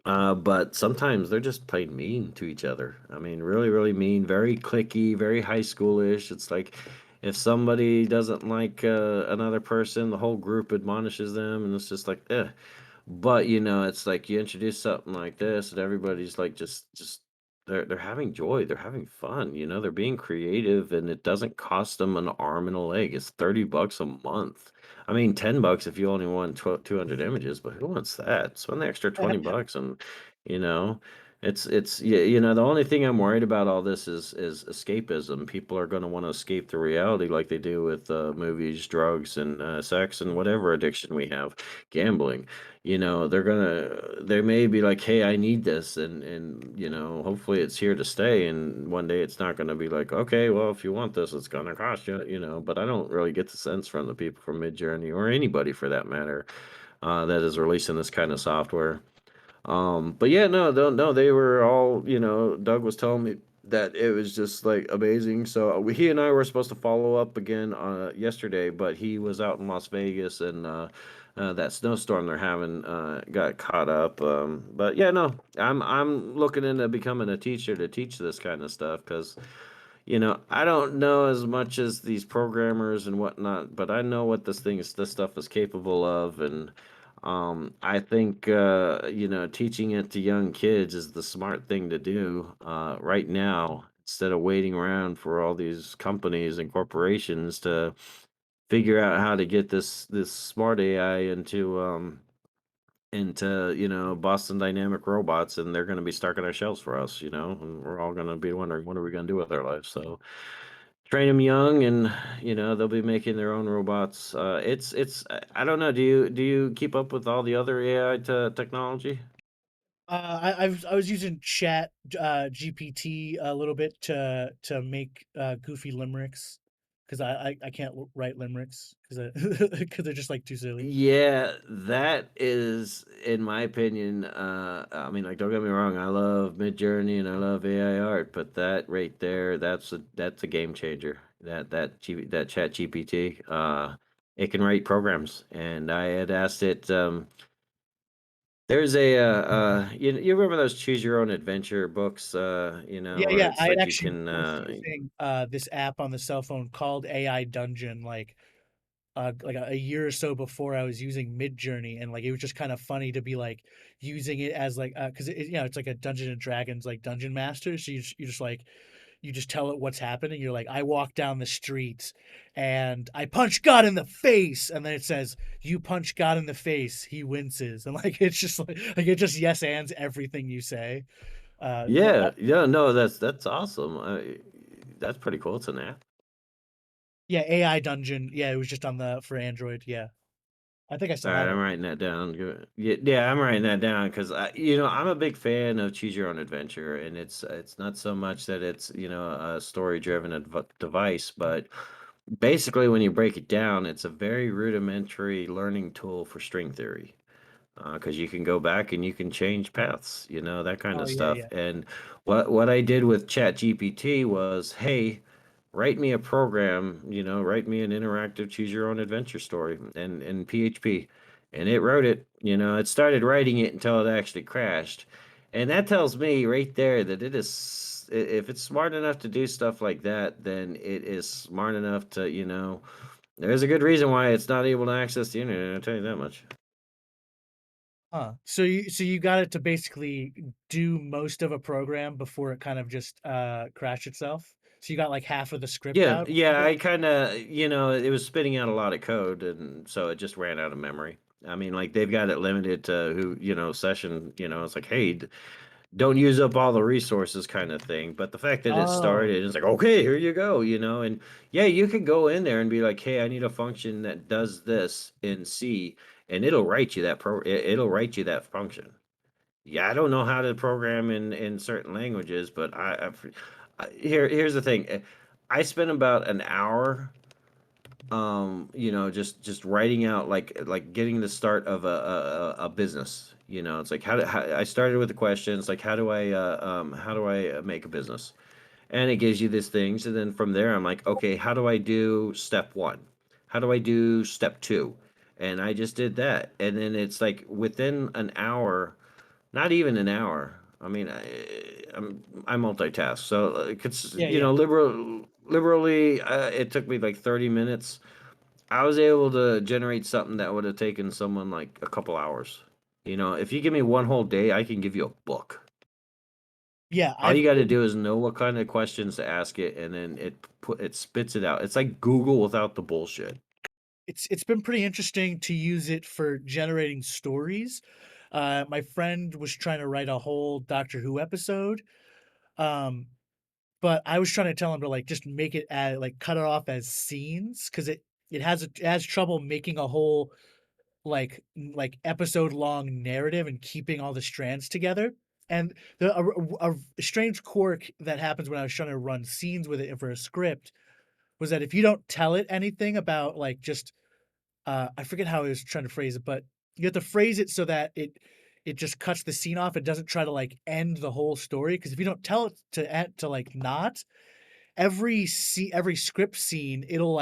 but sometimes they're just plain mean to each other. I mean, really, really mean, very clicky, very high schoolish. It's like if somebody doesn't like another person, the whole group admonishes them, and it's just like, eh. But it's like you introduce something like this, and everybody's like just they're having joy, they're having fun, they're being creative, and it doesn't cost them an arm and a leg. It's $30 a month. I mean, $10 if you only want 200 images, but who wants that? Spend the extra $20 and you know, it's yeah, the only thing I'm worried about all this is escapism. People are going to want to escape the reality like they do with movies, drugs, and sex, and whatever addiction we have, gambling. They may be like, hey, I need this, and hopefully it's here to stay, and one day it's not going to be like, okay, well, if you want this, it's going to cost you, but I don't really get the sense from the people from Midjourney, or anybody for that matter, that is releasing this kind of software. But yeah, no, no, they were all, Doug was telling me that it was just like amazing. So he and I were supposed to follow up again yesterday, but he was out in Las Vegas, and that snowstorm they're having got caught up. But yeah, no, I'm looking into becoming a teacher to teach this kind of stuff, because I don't know as much as these programmers and whatnot, but I know what this stuff is capable of, and I think teaching it to young kids is the smart thing to do right now, instead of waiting around for all these companies and corporations to figure out how to get this smart AI into Boston Dynamic robots, and they're going to be stuck on our shelves for us, and we're all going to be wondering what are we going to do with our lives. So train them young, and they'll be making their own robots. It's I don't know. Do you keep up with all the other AI technology? I was using Chat GPT a little bit to make goofy limericks, because I can't write limericks because they're just like too silly. Yeah, that is, in my opinion, I mean, like, don't get me wrong, I love Midjourney and I love AI art, but that right there, that's a game changer. That Chat GPT, it can write programs, and I had asked it. There's you remember those choose your own adventure books, Yeah, where yeah. it's I had like you actually can was using this app on the cell phone called AI Dungeon, like a year or so before I was using Midjourney, and like it was just kind of funny to be like using it as like because it's like a Dungeons and Dragons like dungeon master. So you just tell it what's happening. You're like, I walk down the street and I punch God in the face, and then it says, you punch God in the face, he winces, and like it's just like it just yes ands everything you say. yeah, yeah, no, that's awesome. That's pretty cool. It's an app. Yeah, AI Dungeon. Yeah, it was just on the for Android. Yeah, I think I All still right, have I'm it. writing that down. Yeah, yeah, I'm writing that down because I'm a big fan of choose your own adventure, and it's not so much that it's a story driven device, but basically when you break it down, it's a very rudimentary learning tool for string theory, because you can go back and you can change paths, that kind Oh of yeah, stuff. yeah. And what I did with Chat GPT was, hey, write me a program, write me an interactive choose your own adventure story and in PHP. And it wrote it, it started writing it until it actually crashed. And that tells me right there that if it's smart enough to do stuff like that, then it is smart enough to, there's a good reason why it's not able to access the internet, I'll tell you that much. Huh. So you got it to basically do most of a program before it kind of just crashed itself. So you got like half of the script Yeah, out. yeah, I kind of, it was spitting out a lot of code, and so it just ran out of memory. I mean, like they've got it limited to who, session, it's like, hey, don't use up all the resources kind of thing. But the fact that it Oh, started, it's like, okay, here you go, and yeah, you could go in there and be like, hey, I need a function that does this in C, and it'll write you that function. Yeah, I don't know how to program in certain languages, but here's the thing. I spent about an hour just writing out like getting the start of a business. It's like how I started with the questions like how do I make a business, and it gives you these things, and then from there I'm like, okay, how do I do step one, how do I do step two, and I just did that, and then it's like within an hour, not even an hour. I mean, I multitask, so yeah, yeah. liberally, it took me like 30 minutes. I was able to generate something that would have taken someone like a couple hours. If you give me one whole day, I can give you a book. Yeah, All I've you got to do is know what kind of questions to ask it, and then it spits it out. It's like Google without the bullshit. it's been pretty interesting to use it for generating stories. My friend was trying to write a whole Doctor Who episode, um, but I was trying to tell him to like just make it as like cut it off as scenes because it has trouble making a whole like episode long narrative and keeping all the strands together. And a strange quirk that happens when I was trying to run scenes with it for a script was that if you don't tell it anything about like just I forget how I was trying to phrase it, but you have to phrase it so that it just cuts the scene off. It doesn't try to like end the whole story because if you don't tell it to like not every script scene, it'll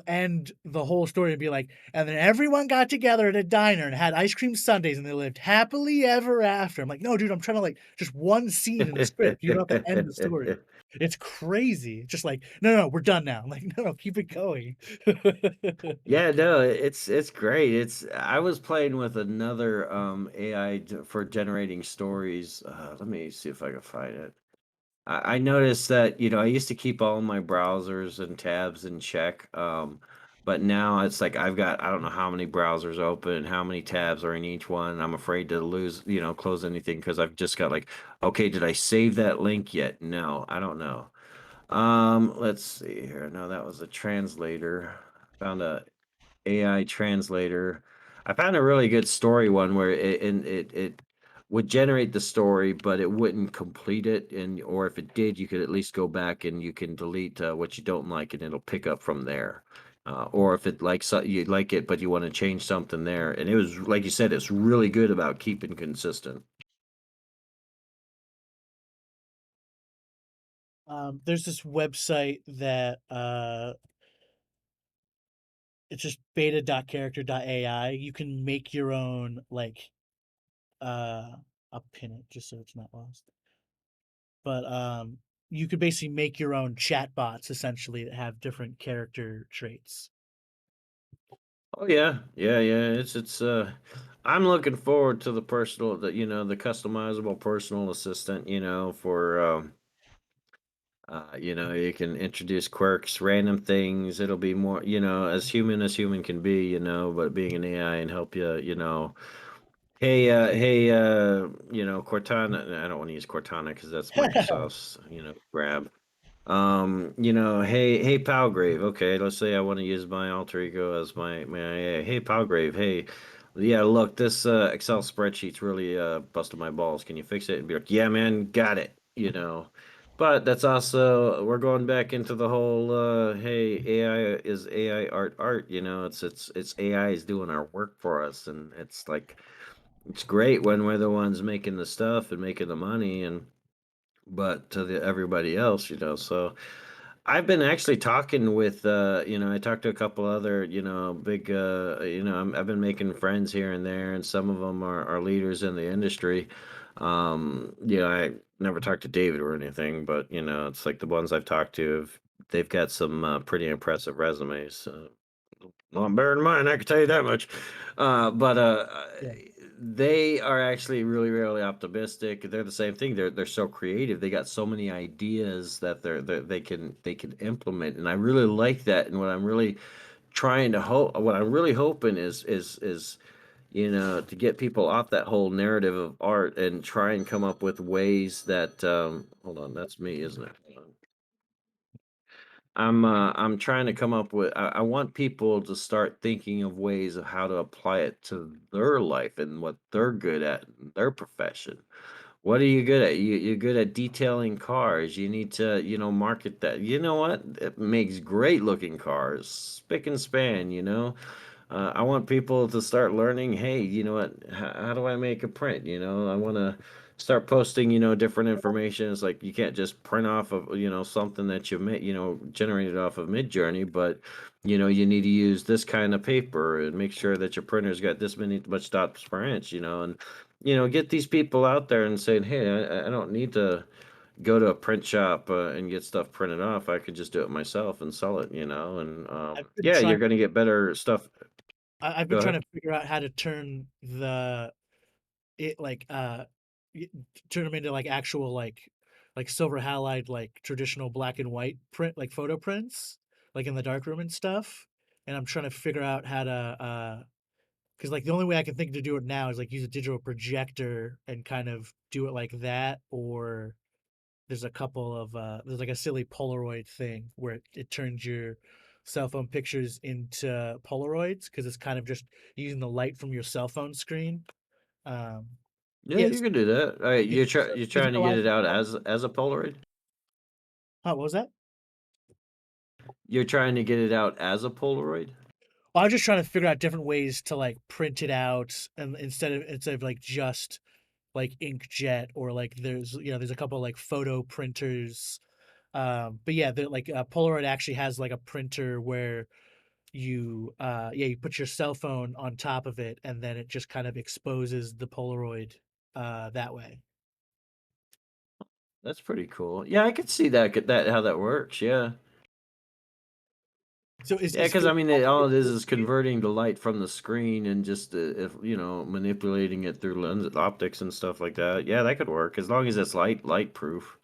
end the whole story and be like, and then everyone got together at a diner and had ice cream sundaes and they lived happily ever after. I'm like, no, dude, I'm trying to like just one scene in the script. You don't have to end the story. It's crazy. It's just like, no, no, we're done now. I'm like, no, no, keep it going. Yeah, no, it's great. I was playing with another AI for generating stories. Let me see if I can find it. I noticed that, I used to keep all my browsers and tabs in check. But now it's like I don't know how many browsers open, how many tabs are in each one. I'm afraid to close anything because I've just got like, okay, did I save that link yet? No, I don't know. Let's see here. No, that was a translator. Found a AI translator. I found a really good story one where it would generate the story, but it wouldn't complete it, and or if it did, you could at least go back and you can delete what you don't like, and it'll pick up from there. Or if it like you like it, but you want to change something there, and it was like you said, it's really good about keeping consistent. There's this website that it's just beta.character.ai. You can make your own like I'll pin it just so it's not lost. But you could basically make your own chatbots essentially that have different character traits. Oh yeah, yeah, yeah. I'm looking forward to the customizable personal assistant. You can introduce quirks, random things. It'll be more, as human can be, but being an AI and help you, hey, Cortana. I don't want to use Cortana because that's Microsoft's, grab. Hey, Palgrave. Okay, let's say I want to use my alter ego as my AI. Hey, Palgrave. Hey, yeah, look, this Excel spreadsheet's really busted my balls. Can you fix it? And be like, yeah, man, got it. But that's also we're going back into the whole hey, AI art. It's AI is doing our work for us, and it's great when we're the ones making the stuff and making the money, and but to the everybody else, so. I've been actually talking with, I talked to a couple other, big, I've been making friends here and there, and some of them are leaders in the industry. I never talked to David or anything, but, it's like the ones I've talked to, they've got some pretty impressive resumes. Not bear in mind, I can tell you that much. But Yeah. they are actually really, really optimistic. They're the same thing. They're so creative. They got so many ideas that they can implement, and I really like that. And what I'm really hoping is to get people off that whole narrative of art and try and come up with ways that hold on, that's me, isn't it? Hold on. I'm trying to come up with I want people to start thinking of ways of how to apply it to their life and what they're good at in their profession. What are you good at? You're good at detailing cars. You need to, market that. You know what? It makes great looking cars, spick and span, I want people to start learning, hey, you know what? How do I make a print? I want to start posting, different information. It's like you can't just print off of, something that you made, generated off of Midjourney, but you need to use this kind of paper and make sure that your printer's got this many much dots per inch, and get these people out there and saying, hey, I don't need to go to a print shop and get stuff printed off. I could just do it myself and sell it, and I've been yeah, trying you're going to get better stuff. I've been Go trying ahead. to figure out how to turn it like y- turn them into like actual like silver halide like traditional black and white print like photo prints like in the darkroom and stuff. And I'm trying to figure out how to because like the only way I can think to do it now is like use a digital projector and kind of do it like that, or there's a couple of there's like a silly Polaroid thing where it turns your cell phone pictures into Polaroids because it's kind of just using the light from your cell phone screen. Um, Yeah, you yes, can do that. All right, it's you're trying to get it physicalizing. out as a Polaroid. What was that? You're trying to get it out as a Polaroid. Well, I was just trying to figure out different ways to like print it out, and instead of like just like inkjet or like there's a couple like photo printers. But yeah, like Polaroid actually has like a printer where you put your cell phone on top of it and then it just kind of exposes the Polaroid that way. That's pretty cool. Yeah, I could see that how that works. Yeah, So yeah, is because I mean, all it photography is converting the light from the screen and just if manipulating it through lens optics and stuff like that. Yeah, that could work as long as it's light proof.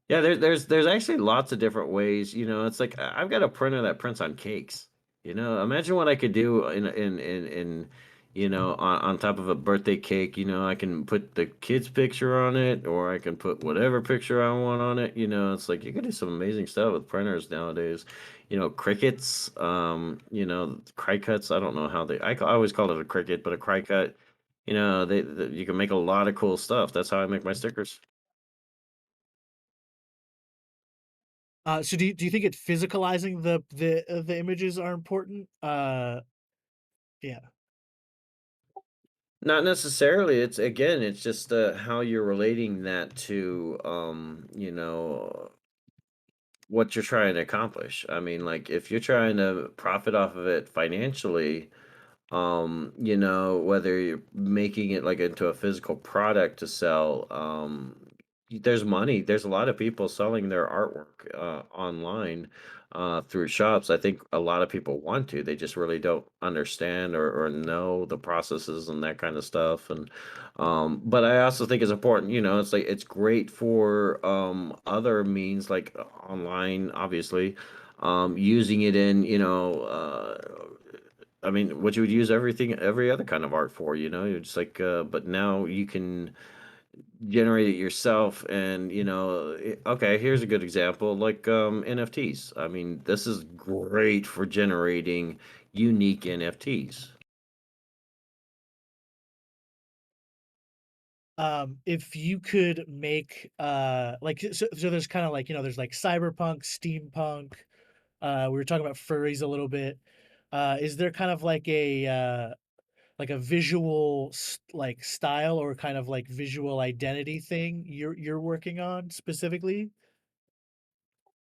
Yeah, there's actually lots of different ways. It's like I've got a printer that prints on cakes. Imagine what I could do in on top of a birthday cake. I can put the kid's picture on it, or I can put whatever picture I want on it. It's like you can do some amazing stuff with printers nowadays. Crickets, cry cuts. I don't know how I always call it a cricket, but a cry cut. You can make a lot of cool stuff. That's how I make my stickers. so do you think it physicalizing the images are important? Yeah. Not necessarily. It's just how you're relating that to what you're trying to accomplish. I mean, like if you're trying to profit off of it financially, whether you're making it like into a physical product to sell, there's money. There's a lot of people selling their artwork online through shops. I think a lot of people want to. They just really don't understand or know the processes and that kind of stuff. And but I also think it's important. It's like it's great for other means like online, obviously. Using it in I mean, what you would use every other kind of art for, you're just like, but now you can generate it yourself, and okay, here's a good example, like NFTs. I mean, this is great for generating unique NFTs. If you could make like so there's kind of like there's like cyberpunk, steampunk. We were talking about furries a little bit. Is there kind of like a visual like style or kind of like visual identity thing you're working on specifically?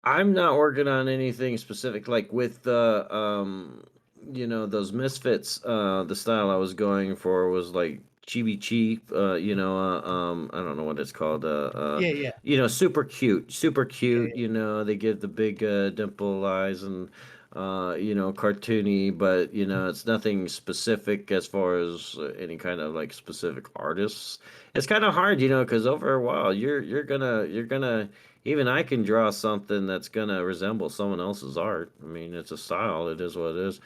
I'm not working on anything specific, like with the those misfits. The style I was going for was like chibi cheap. I don't know what it's called. Yeah, yeah, super cute, super yeah, cute. yeah. They give the big dimple eyes and cartoony, but it's nothing specific as far as any kind of like specific artists. It's kind of hard, because over a while you're gonna even I can draw something that's gonna resemble someone else's art. I mean, it's a style. It is what it is.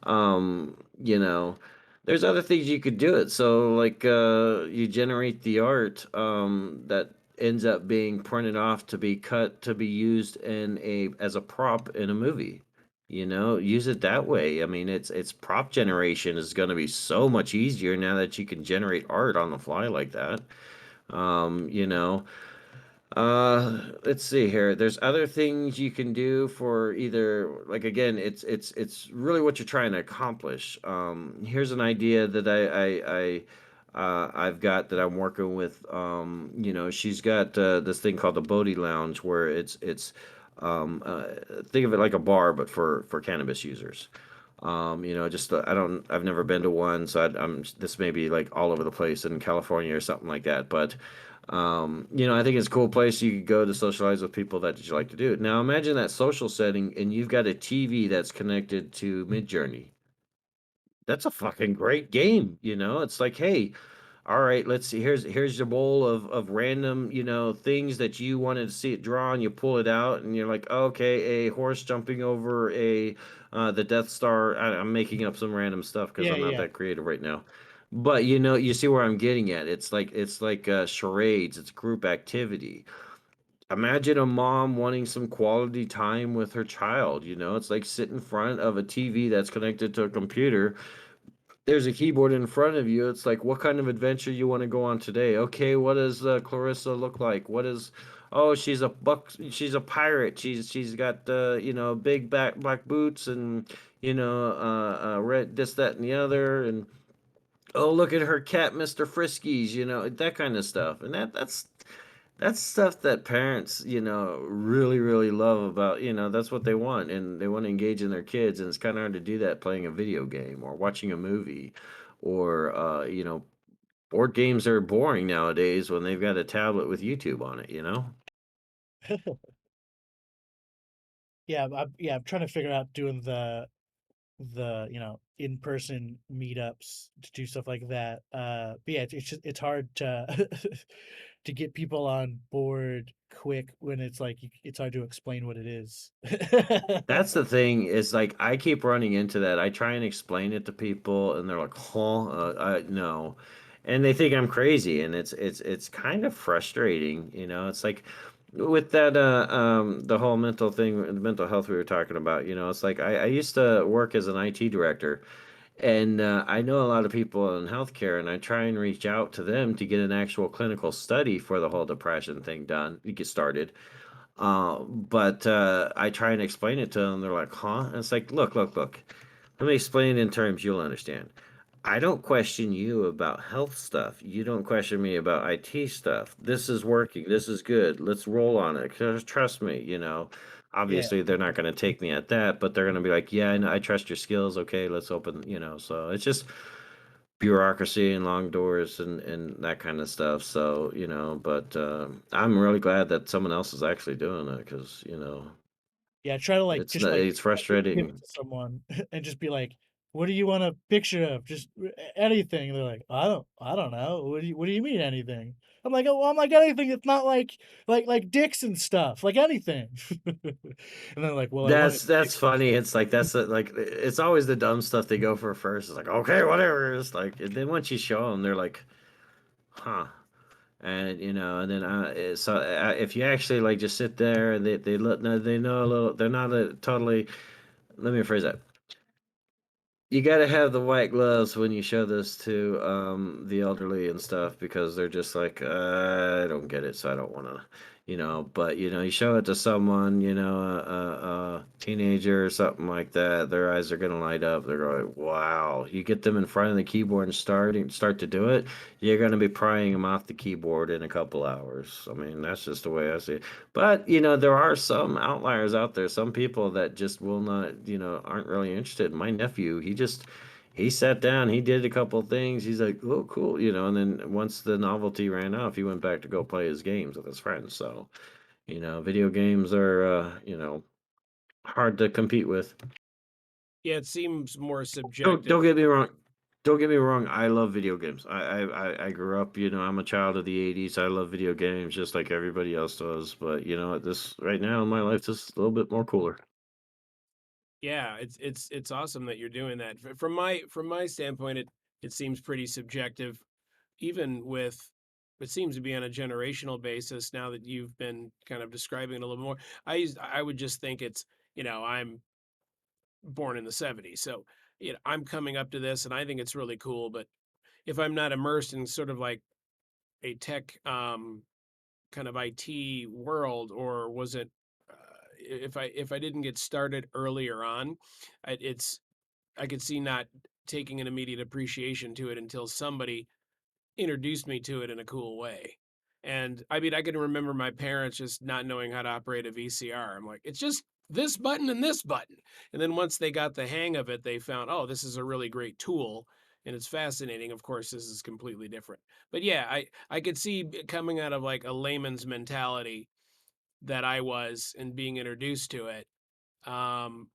You know, there's other things you could do it. So like you generate the art that ends up being printed off to be cut to be used in a as a prop in a movie. You know, use it that way. I mean, it's prop generation is going to be so much easier now that you can generate art on the fly like that. You know, let's see here. There's other things you can do for either like again, it's really what you're trying to accomplish. Here's an idea that I've got that I'm working with. You know, she's got this thing called the Bodhi Lounge where it's think of it like a bar but for cannabis users. You know, just I've never been to one, so I'm this may be like all over the place in California or something like that. But you know, I think it's a cool place you could go to socialize with people that you like to do. Now, imagine that social setting, and you've got a TV that's connected to Midjourney. That's a fucking great game. You know, it's like, hey, all right, let's see. Here's your bowl of random, you know, things that you wanted to see it draw, and you pull it out, and you're like, okay, a horse jumping over a the Death Star. I'm making up some random stuff because Yeah, I'm not yeah. that creative right now. But you know, you see where I'm getting at. It's like charades. It's group activity. Imagine a mom wanting some quality time with her child. You know, it's like sit in front of a TV that's connected to a computer. There's a keyboard in front of you. It's like, what kind of adventure you want to go on today? Okay, what does Clarissa look like? What is? Oh, she's a buck. She's a pirate. She's got you know big black boots and you know red this that and the other and oh look at her cat, Mister Friskies. You know that kind of stuff. And that's stuff that parents, you know, really love about, you know, that's what they want and they want to engage in their kids and it's kind of hard to do that playing a video game or watching a movie or you know, board games are boring nowadays when they've got a tablet with YouTube on it, you know? Yeah, I'm trying to figure out doing the in person meetups to do stuff like that. But yeah, it's just it's hard to to get people on board quick when it's like it's hard to explain what it is. That's the thing is like I keep running into that. I try and explain it to people and they're like, "Huh, no." And they think I'm crazy and it's kind of frustrating, you know. It's like with that the whole mental thing, the mental health we were talking about, you know, it's like I used to work as an IT director and I know a lot of people in healthcare and I try and reach out to them to get an actual clinical study for the whole depression thing done, get started. But I try and explain it to them. They're like, huh? And it's like, look. Let me explain it in terms you'll understand. I don't question you about health stuff. You don't question me about IT stuff. This is working. This is good. Let's roll on it. Trust me, you know. Yeah. Obviously, they're not going to take me at that, but they're going to be like, yeah, I trust your skills. Okay, let's open, you know. So it's just bureaucracy and long doors and that kind of stuff. So, you know, but I'm really glad that someone else is actually doing it because, you know, Yeah, try to like it's not, it's give it frustrating. to someone and just be like, "What do you want a picture of? Just anything." And they're like, I don't know. What do you mean anything?" I'm like, "Oh, well, I'm like anything that's not like dicks and stuff, like anything." And they're like, "Well, I want a That's picture." funny. It's like like it's always the dumb stuff they go for first. It's like okay, whatever. It's like and then once you show them, they're like, huh. And you know, and then so if you actually like just sit there and they look, no, they know a little. They're not a totally. Let me rephrase that. You got to have the white gloves when you show this to the elderly and stuff because they're just like, I don't get it, so I don't want to, you know. But you know, you show it to someone, you know, a teenager or something like that, their eyes are gonna light up. They're going, wow. You get them in front of the keyboard and start to do it, you're gonna be prying them off the keyboard in a couple hours. I mean, that's just the way I see it. But you know, there are some outliers out there. Some people that just will not, you know, aren't really interested. My nephew, he sat down, he did a couple things. He's like, "Oh, cool," you know. And then once the novelty ran off, he went back to go play his games with his friends. So, you know, video games are, you know, hard to compete with. Yeah, it seems more Don't subjective. get me wrong. Don't get me wrong, I love video games. I grew up, I'm a child of the 80s. I love video games just like everybody else does. But at this right now in my life, this is a little bit more cooler. Yeah, it's awesome that you're doing that. From my standpoint, it seems pretty subjective, even with it seems to be on a generational basis now that you've been kind of describing it a little more. I would just think it's, I'm born in the 70s. So, I'm coming up to this and I think it's really cool, but if I'm not immersed in sort of like a tech kind of IT world, or was it if I didn't get started earlier on, it's I could see not taking an immediate appreciation to it until somebody introduced me to it in a cool way. And I mean, I can remember my parents just not knowing how to operate a VCR. I'm like, it's just this button and this button. And then once they got the hang of it, they found, oh, this is a really great tool and it's fascinating. Of course, this is completely different. But yeah, I could see coming out of like a layman's mentality that I was and being introduced to it.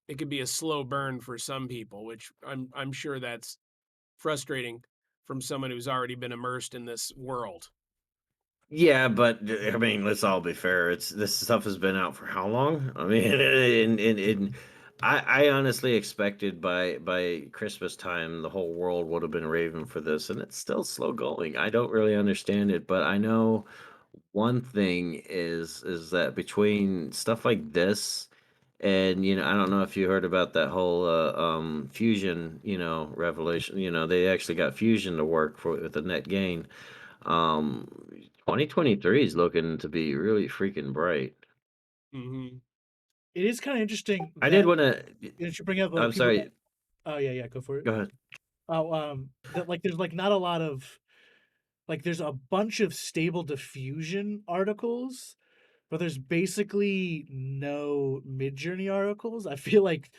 It could be a slow burn for some people, which I'm sure that's frustrating from someone who's already been immersed in this world. Yeah, but I mean, let's all be fair. It's this stuff has been out for how long? I mean, and I honestly expected by Christmas time the whole world would have been raving for this, and it's still slow going. I don't really understand it, but I know one thing is that between stuff like this and I don't know if you heard about that whole fusion revelation. They actually got fusion to work for with the net gain. 2023 is looking to be really freaking bright. Hmm. It is kind of interesting I did that want to. you should bring up like I'm people that. sorry. Oh yeah, yeah, go for it. Go ahead. Oh, that like there's like not a lot of like there's a bunch of stable diffusion articles, but there's basically no Midjourney articles. I feel like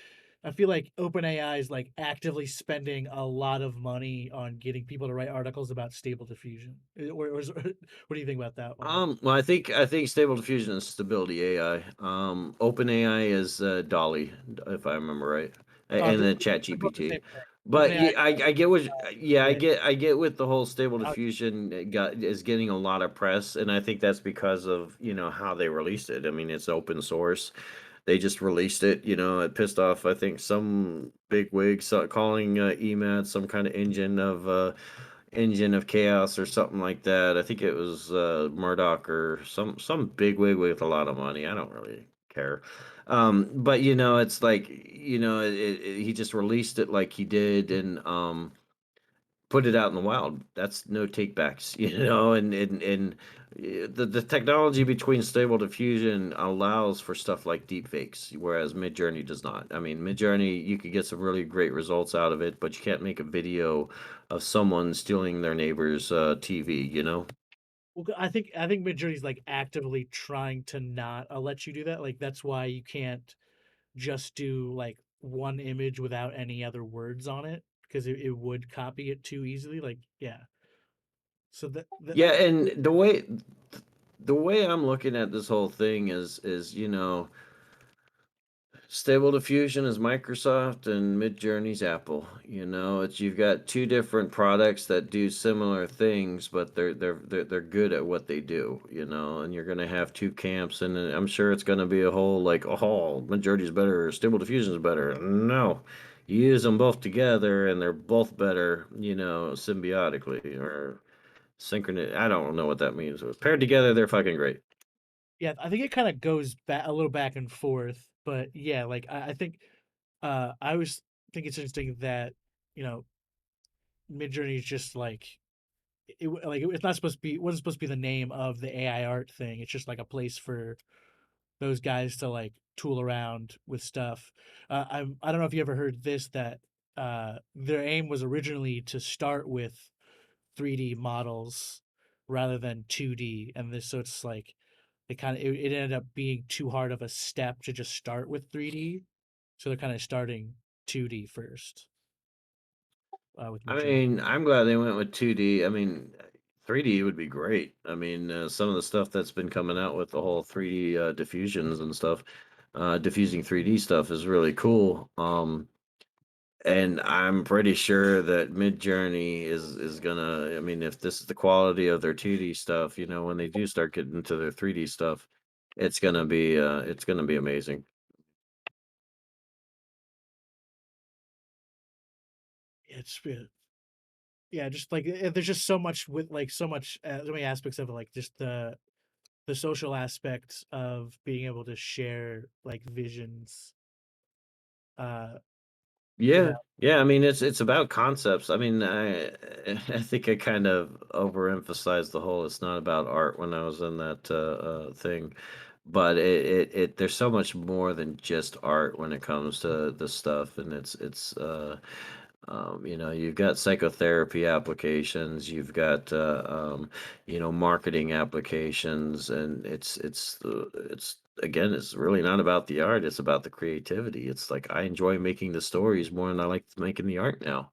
OpenAI is like actively spending a lot of money on getting people to write articles about stable diffusion. What do you think about that one? Well, I think Stable Diffusion is Stability AI. OpenAI is Dolly, if I remember right, and then Chat They're both the GPT. same thing. But OpenAI, yeah, I get what yeah yeah, I get with the whole Stable how- Diffusion got is getting a lot of press, and I think that's because of how they released it. I mean, it's open source. They just released it. It pissed off I think some big wig calling EMAD some kind of engine of chaos or something like that. I think it was Murdoch or some big wig with a lot of money. I don't really care. But it's like he just released it like he did and put it out in the wild. That's no takebacks, and the technology between Stable Diffusion allows for stuff like deepfakes, whereas Midjourney does not. I mean, Midjourney, you could get some really great results out of it, but you can't make a video of someone stealing their neighbor's TV. Well, I think Midjourney's like actively trying to not let you do that. Like that's why you can't just do like one image without any other words on it because it would copy it too easily. Like yeah. So that Yeah, and the way I'm looking at this whole thing is Stable Diffusion is Microsoft and Midjourney's Apple. It's you've got two different products that do similar things, but they're good at what they do. And you're gonna have two camps, and I'm sure it's gonna be a whole like, oh, Midjourney's better, or Stable Diffusion is better. No, you use them both together, and they're both better. Symbiotically or synchronous. I don't know what that means. Paired together, they're fucking great. yeah, I think it kind of goes back a little back and forth, but yeah, like I think I always think it's interesting that you know Midjourney is just like it's not supposed to be wasn't supposed to be the name of the AI art thing. It's just like a place for those guys to like tool around with stuff. I don't know if you ever heard this that their aim was originally to start with 3D models rather than 2D, and this so it's like it ended up being too hard of a step to just start with 3D, so they're kind of starting 2D first with I Midjourney. mean, I'm glad they went with 2D. I mean, 3D would be great. I mean, some of the stuff that's been coming out with the whole 3D diffusions and stuff, diffusing 3D stuff is really cool. And I'm pretty sure that Midjourney is gonna. I mean, if this is the quality of their 2D stuff, when they do start getting into their 3D stuff, it's gonna be amazing. It's yeah, just like there's just so much with like so many aspects of it, like just the social aspects of being able to share like visions uh Yeah, without. yeah. I mean, it's about concepts. I mean, I think I kind of overemphasized the whole. It's not about art when I was in that thing, but there's so much more than just art when it comes to this stuff, and you've got psychotherapy applications, you've got marketing applications, and it's again, it's really not about the art, it's about the creativity. It's like I enjoy making the stories more than I like making the art now.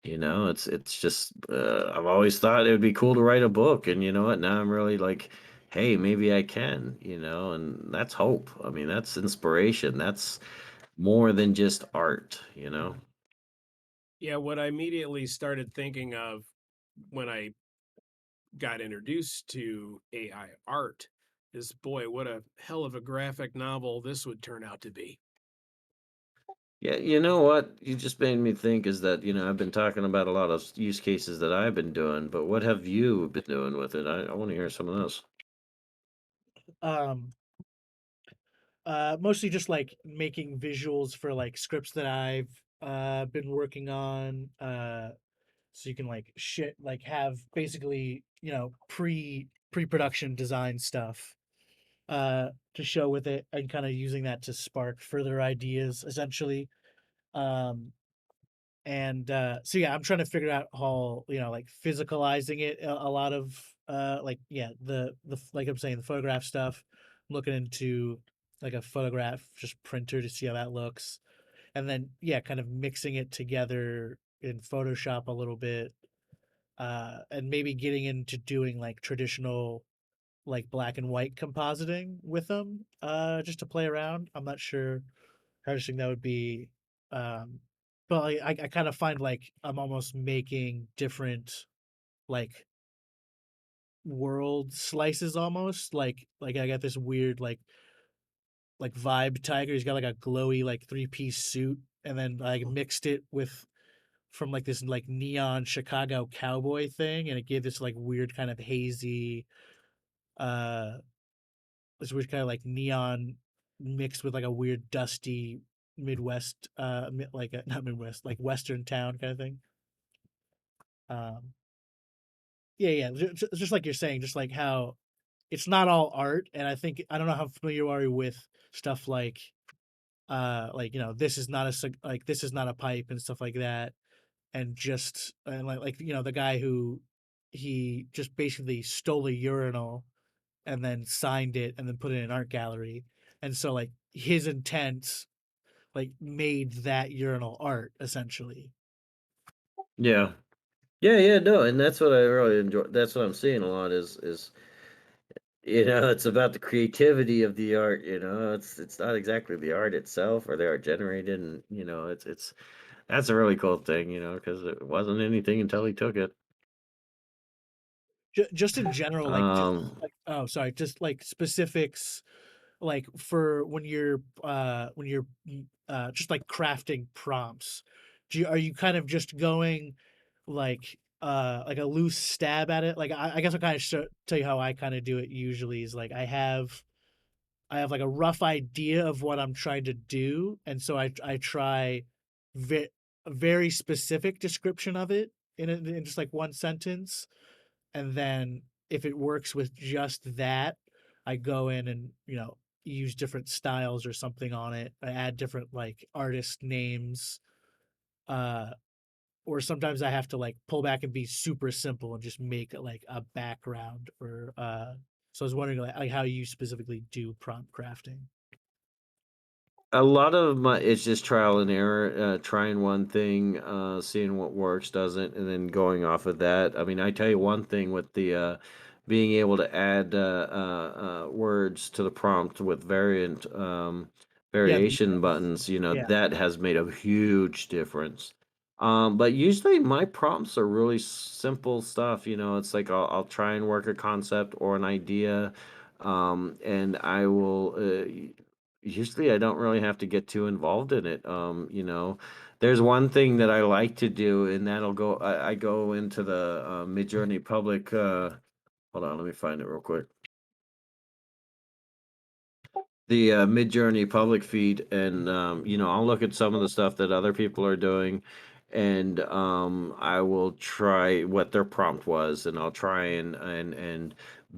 It's just I've always thought it would be cool to write a book, and you know what? Now I'm really like, hey, maybe I can, and that's hope. I mean, that's inspiration. That's more than just art. Yeah, what I immediately started thinking of when I got introduced to AI art is, boy, what a hell of a graphic novel this would turn out to be. Yeah, you know what? You just made me think is that, I've been talking about a lot of use cases that I've been doing, but what have you been doing with it? I want to hear some of this. um Mostly just like making visuals for like scripts that I've been working on, so you can like shit like have basically, pre-production design stuff to show with it, and kind of using that to spark further ideas essentially. um and so yeah, I'm trying to figure out how, like physicalizing it, a lot of like, yeah, like I'm saying, the photograph stuff. I'm looking into like a photograph just printer to see how that looks, and then yeah, kind of mixing it together in Photoshop a little bit, and maybe getting into doing like traditional like black and white compositing with them, just to play around. I'm not sure how interesting that would be. Um, but I kind of find like I'm almost making different like world slices, almost like I got this weird like vibe tiger. He's got like a glowy like three-piece suit, and then I mixed it with from like this like neon Chicago cowboy thing, and it gave this like weird kind of hazy, uh this weird kind of like neon mixed with like a weird dusty Midwest, like not Midwest, like Western town kind of thing. Um, yeah, yeah, just like you're saying, just like how it's not all art, and I think I don't know how familiar you are with stuff like, this is not like this is not a pipe and stuff like that, and just and like the guy who he just basically stole a urinal and then signed it and then put it in an art gallery, and so like his intent like made that urinal art essentially. Yeah. Yeah, yeah, no, and that's what I really enjoy. That's what I'm seeing a lot it's about the creativity of the art. It's not exactly the art itself or the art generated, and it's that's a really cool thing, because it wasn't anything until he took it. Just in general, like just Um, like, oh sorry, just like specifics, like for when you're just like crafting prompts, are you kind of just going like a loose stab at it? Like I guess I'll kind of tell you how I kind of do it usually is like I have like a rough idea of what I'm trying to do, and so I try ve- a very specific description of it in just like one sentence, and then if it works with just that, I go in and use different styles or something on it. I add different like artist names, uh, or sometimes I have to like pull back and be super simple and just make like a background or. So I was wondering like how you specifically do prompt crafting. a lot of my it's just trial and error, trying one thing, seeing what works, doesn't, and then going off of that. I mean, I tell you one thing with the being able to add words to the prompt with Yeah, variation buttons, yeah. that has made a huge difference. But usually my prompts are really simple stuff. It's like I'll try and work a concept or an idea, and I will. Usually, I don't really have to get too involved in it. There's one thing that I like to do, and that'll go. I go into the Midjourney public. Hold on, let me find it real quick. The Midjourney public feed, and I'll look at some of the stuff that other people are doing, and I will try what their prompt was, and I'll try and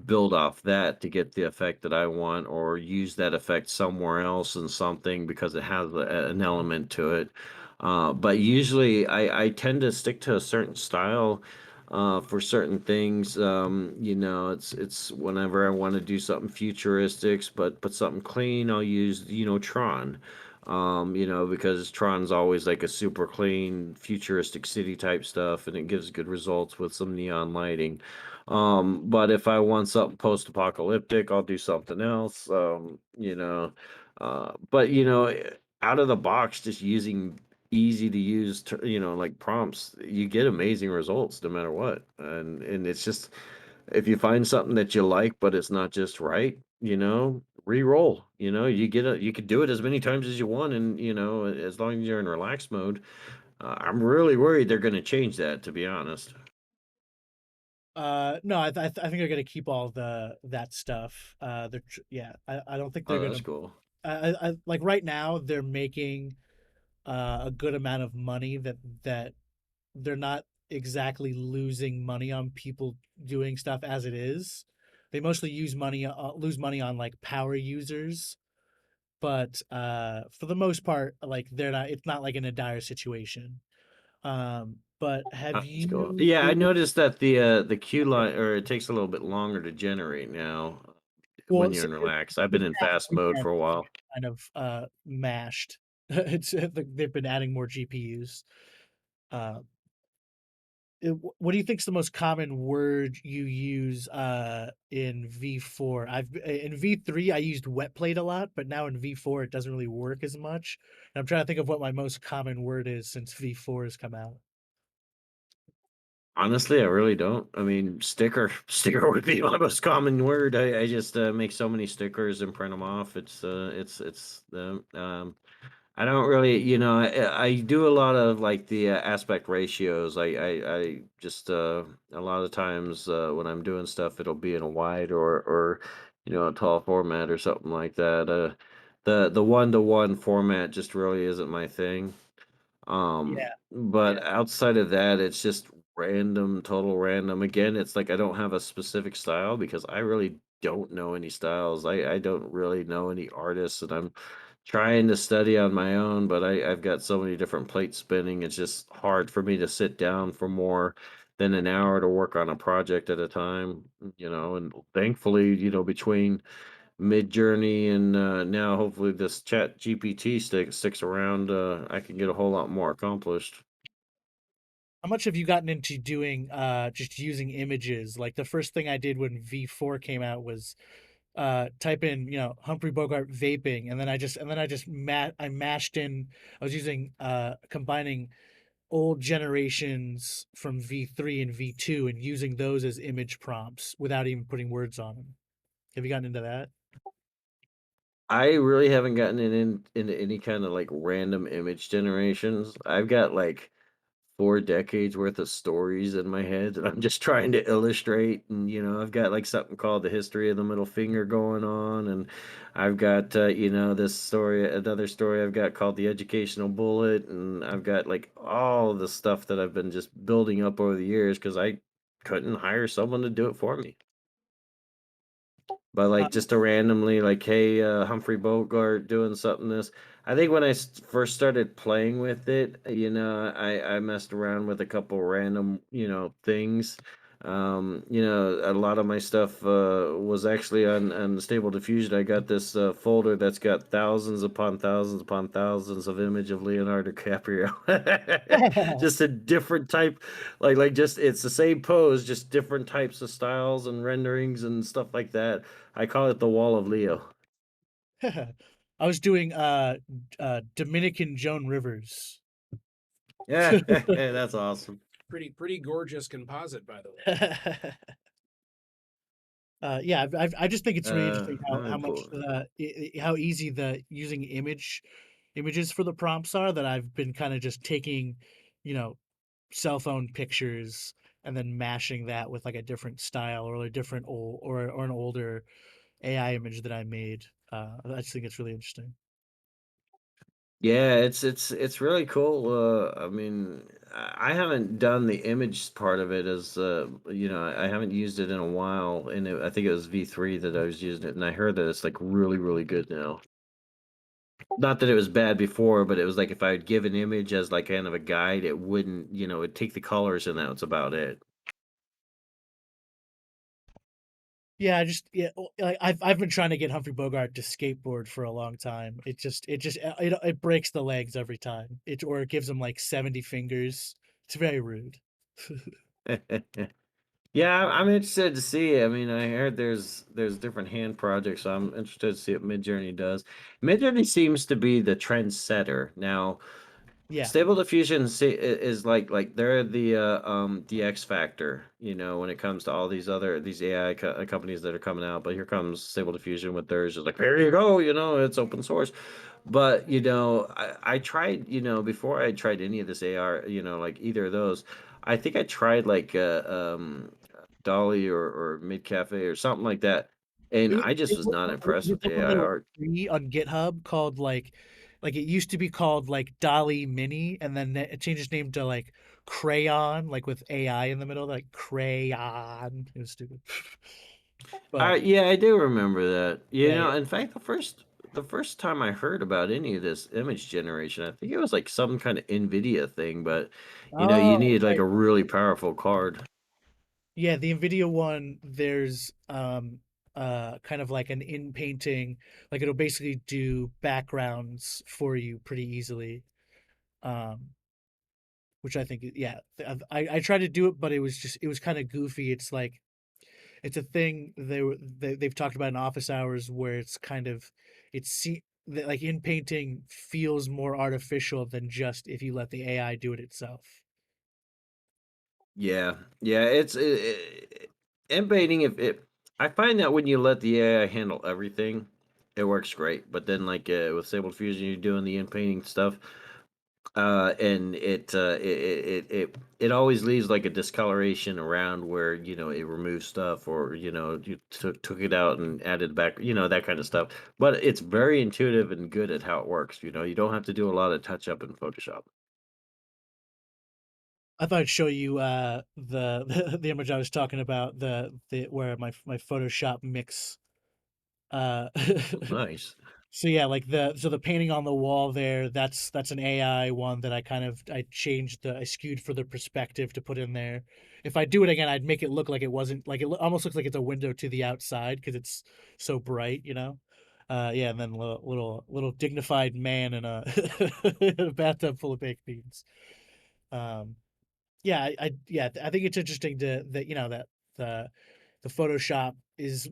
build off that to get the effect that I want, or use that effect somewhere else in something because it has an element to it. But usually, I tend to stick to a certain style for certain things. It's whenever I want to do something futuristic, but something clean, I'll use Tron. Because Tron's always like a super clean, futuristic city type stuff, and it gives good results with some neon lighting. But if I want something post-apocalyptic, I'll do something else. But out of the box, just using easy to use, like prompts, you get amazing results no matter what. And it's just, if you find something that you like, but it's not just right, re-roll. You could do it as many times as you want, and as long as you're in relaxed mode. I'm really worried they're going to change that, to be honest. No, I think they're gonna keep all that stuff. Yeah, I don't think they're Oh, that's gonna. cool. Like right now they're making a good amount of money that they're not exactly losing money on people doing stuff as it is. They mostly lose money on like power users, but for the most part, like they're not. It's not like in a dire situation. But have That's cool. you? Yeah, I noticed that the queue line, or it takes a little bit longer to generate now when Well, you're in relax. I've this been in past fast mode weekend for a while. kind of mashed. They've been adding more GPUs. Uh, what do you think is the most common word you use in V4? In V3 I used wet plate a lot, but now in V4 it doesn't really work as much. And I'm trying to think of what my most common word is since V4 has come out. Honestly, I really don't. I mean, sticker sticker would be my most common word. I just make so many stickers and print them off. It's the I don't really, I do a lot of like the aspect ratios. I just a lot of times when I'm doing stuff, it'll be in a wide or a tall format or something like that. The one-to-one format just really isn't my thing. Yeah, But yeah. outside of that, it's just random, total random. Again, it's like I don't have a specific style because I really don't know any styles. I don't really know any artists, and I'm trying to study on my own, but I've got so many different plates spinning. It's just hard for me to sit down for more than an hour to work on a project at a time, and thankfully, between Mid-Journey and now hopefully this Chat GPT sticks around, I can get a whole lot more accomplished. How much have you gotten into doing just using images? Like the first thing I did when V4 came out was type in, Humphrey Bogart vaping, and then I just I mashed in. I was using combining old generations from V3 and V2 and using those as image prompts without even putting words on them. Have you gotten into that? I really haven't gotten into any kind of like random image generations. I've got like 4 decades worth of stories in my head that I'm just trying to illustrate. And, I've got like something called the history of the middle finger going on. And I've got, another story I've got called the educational bullet. And I've got like all the stuff that I've been just building up over the years because I couldn't hire someone to do it for me. But Uh, like just to randomly like, hey, Humphrey Bogart doing something this. I think when I first started playing with it, I messed around with a couple random, things. A lot of my stuff was actually on the Stable Diffusion. I got this folder that's got thousands upon thousands of image of Leonardo DiCaprio. Just a different type, like just it's the same pose, just different types of styles and renderings and stuff like that. I call it the Wall of Leo. I was doing Dominican Joan Rivers. Yeah, that's awesome. Pretty gorgeous composite, by the way. Yeah, I just think it's really interesting Let me how much pull. how easy the using images for the prompts are, that I've been kind of just taking, you know, cell phone pictures and then mashing that with like a different style or a different old or an older AI image that I made. I just think it's really interesting. Yeah, it's really cool. I mean, I haven't done the image part of it as I haven't used it in a while, and I think it was V3 that I was using it, and I heard that it's like really, really good now. Not that it was bad before, but it was like if I would give an image as like kind of a guide, it wouldn't, it'd take the colors and that's about it. Yeah, I just like I've been trying to get Humphrey Bogart to skateboard for a long time. It breaks the legs every time. It gives him like 70 fingers. It's very rude. Yeah, I'm interested to see. I mean, I heard there's different hand projects, so I'm interested to see what Midjourney does. Midjourney seems to be the trendsetter now. Yeah. Stable Diffusion is like they're the X factor, when it comes to all these AI companies that are coming out. But here comes Stable Diffusion with theirs. Just like here you go, it's open source. But I tried, before I tried any of this AR, like either of those. I think I tried like Dolly or Mid Cafe or something like that, and I just was not Is impressed it with the the one AI that was art. free on GitHub called like it used to be called like Dolly Mini, and then it changed its name to like Crayon, like with AI in the middle, like Crayon. It was stupid. But Yeah, I do remember that. yeah, yeah. In fact, the first time I heard about any of this image generation, I think it was like some kind of NVIDIA thing, but you Oh, needed like right. a really powerful card. Yeah, the NVIDIA one, there's kind of like an in painting, like it'll basically do backgrounds for you pretty easily. Um, which I think, yeah, I tried to do it, but it was kind of goofy. It's like it's a thing they've talked about in office hours where it's kind of like in painting feels more artificial than just if you let the AI do it itself. Yeah, yeah, embedding. If it, I find that when you let the AI handle everything, it works great. But then, like with Stable Diffusion, you're doing the in painting stuff. And it always leaves like a discoloration around where it removes stuff or you took it out and added back, that kind of stuff. But it's very intuitive and good at how it works. You don't have to do a lot of touch up in Photoshop. I thought I'd show you the image I was talking about, the where my Photoshop mix. Uh, Nice. so yeah, like the painting on the wall there, that's an AI one that I skewed for the perspective to put in there. If I do it again, I'd make it look like it wasn't like almost looks like it's a window to the outside because it's so bright, you know. Yeah, and then little dignified man in a, in a bathtub full of baked beans. Um, yeah, I think it's interesting that that the the Photoshop is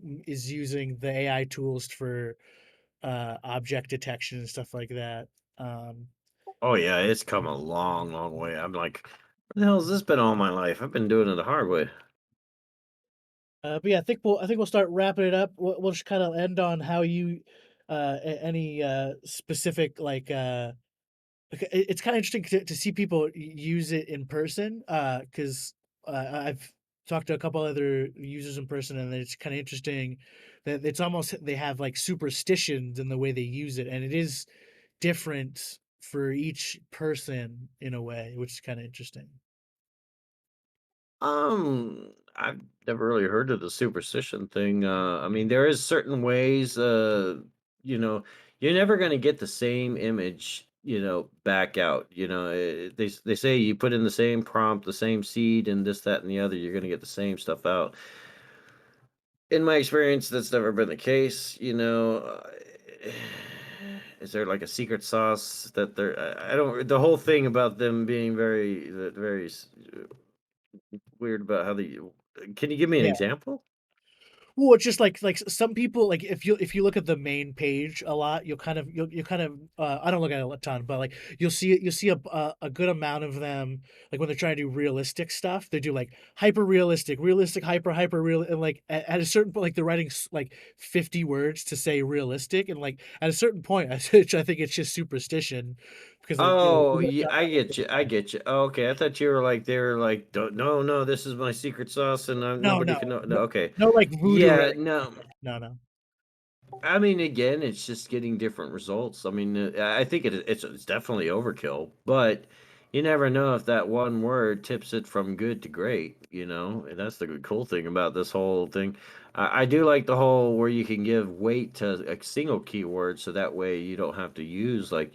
using the AI tools for object detection and stuff like that. Um, Oh yeah, it's come a long, long way. I'm like, where the hell has this been all my life? I've been doing it the hard way. but yeah, I think we'll start wrapping it up. We'll just kind of end on how you any specific like okay, it's kind of interesting to see people use it in person because I've talked to a couple other users in person, and it's kind of interesting that it's almost they have like superstitions in the way they use it, and it is different for each person in a way, which is kind of interesting. I've never really heard of the superstition thing. I mean, there is certain ways, you know, you're never going to get the same image, back out. They say you put in the same prompt, the same seed, and this, that, and the other, you're going to get the same stuff out. In my experience, that's never been the case. Is there like a secret sauce that they're? I don't. The whole thing about them being very weird about how they. Can you give me an Yeah. example? Well, it's just like some people like if you look at the main page a lot, you'll kind of I don't look at it a ton, but like you'll see a good amount of them like when they're trying to do realistic stuff, they do like hyper realistic, realistic, hyper real, and like at a certain point, like they're writing like 50 words to say realistic, and like at a certain point, I think it's just superstition because like Oh, people yeah, have I done get you. I get you. Okay, I thought you were like they're like, don't, no, no, this is my secret sauce, and no nobody no can know. No, no okay, no like voodoo or yeah, anything like no. that. No no I mean, again, it's just getting different results. I mean, I think it's definitely overkill, but you never know if that one word tips it from good to great. And that's the cool thing about this whole thing. I do like the whole where you can give weight to a single keyword, so that way you don't have to use like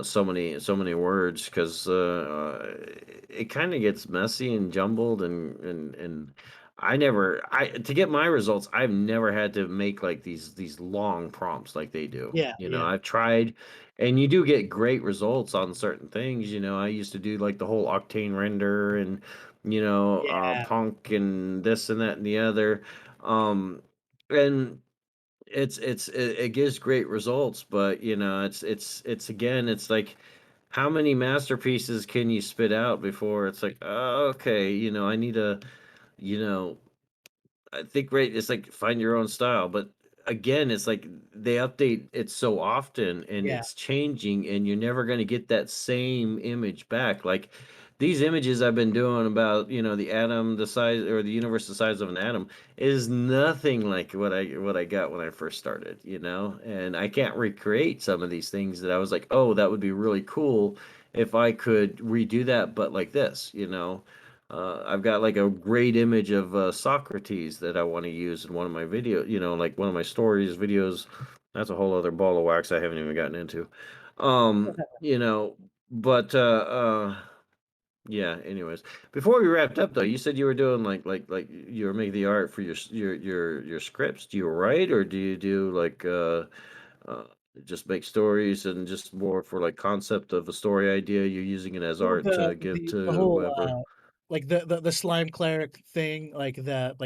so many words because it kind of gets messy and jumbled and I to get my results, I've never had to make like these long prompts like they do. yeah yeah I've tried and you do get great results on certain things. I used to do like the whole octane render and yeah punk and this and that and the other. And it gives great results, but it's again, it's like how many masterpieces can you spit out before it's like, oh, okay, I need a you know I think right, it's like find your own style, but again, it's like they update it so often and yeah it's changing and you're never going to get that same image back. Like these images I've been doing about, the atom the size or the universe the size of an atom is nothing like what I got when I first started. And I can't recreate some of these things that I was like, "Oh, that would be really cool if I could redo that but like this." I've got like a great image of Socrates that I want to use in one of my like one of my stories, videos. That's a whole other ball of wax I haven't even gotten into. You know, but yeah, anyways. Before we wrapped up though, you said you were doing like you were making the art for your scripts. Do you write or do you do like uh just make stories and just more for like concept of a story idea, you're using it as Well, art to give the to whole whoever? like the slime cleric thing, like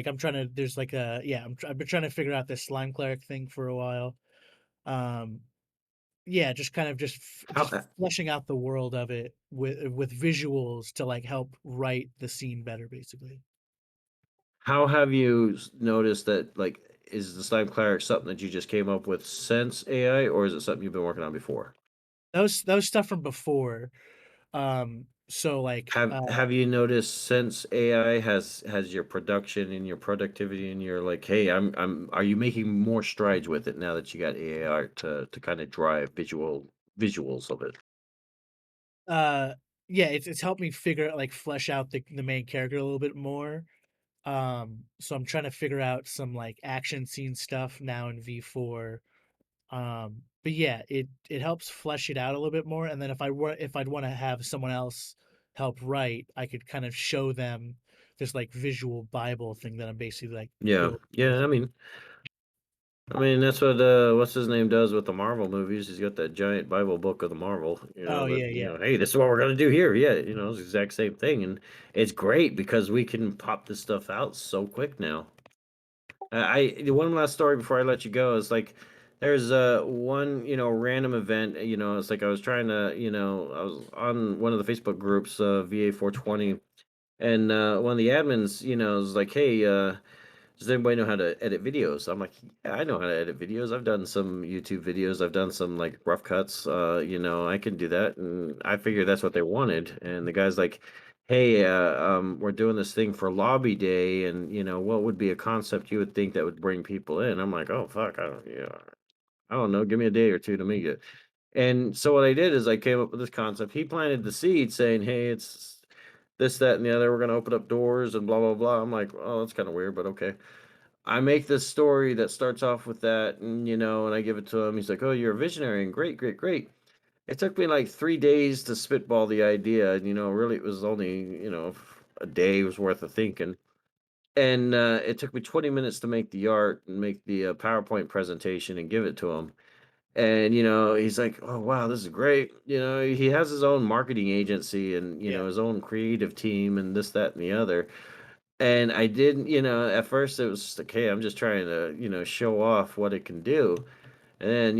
I'm trying to there's like a yeah I've been trying to figure out this slime cleric thing for a while. Um, yeah, just kind of just How fleshing out the world of it with visuals to like help write the scene better, basically. How have you noticed that, like, is the slime cleric something that you just came up with since AI, or is it something you've been working on before? That was stuff from before. So like Have you noticed since AI has your production and your productivity and your like, hey, are you making more strides with it now that you got AI art to kind of drive visuals of it? uh yeah, it's helped me like flesh out the main character a little bit more. So I'm trying to figure out some like action scene stuff now in V4. But yeah, it helps flesh it out a little bit more. And then if I'd want to have someone else help write, I could kind of show them this like visual Bible thing that I'm basically like Yeah, building yeah. basically. I mean that's what what's his name does with the Marvel movies. He's got that giant Bible book of the Marvel, Oh that yeah, yeah. hey, this is what we're gonna do here. Yeah, it's the exact same thing, and it's great because we can pop this stuff out so quick now. The one last story before I let you go is like there's one random event. It's like I was trying to I was on one of the Facebook groups, VA 420, and one of the admins was like, hey. Does anybody know how to edit videos? I'm like, yeah, I know how to edit videos. I've done some YouTube videos. I've done some like rough cuts. I can do that. And I figured that's what they wanted. And the guy's like, hey, we're doing this thing for lobby day, and what would be a concept you would think that would bring people in? I'm like, oh fuck, I don't know. Give me a day or two to make it. And so what I did is I came up with this concept. He planted the seed, saying, hey, it's this, that, and the other. We're gonna open up doors and blah blah blah. I'm like, oh, that's kind of weird, but okay. I make this story that starts off with that, and I give it to him. He's like, "Oh, you're a visionary, and great, great, great." It took me like 3 days to spitball the idea, and really, it was only a day's worth of thinking. And it took me 20 minutes to make the art and make the PowerPoint presentation and give it to him. And he's like, "Oh wow, this is great." He has his own marketing agency and Yeah. his own creative team and this, that, and the other And I didn't, at first it was just like, hey, I'm just trying to, show off what it can do. And then,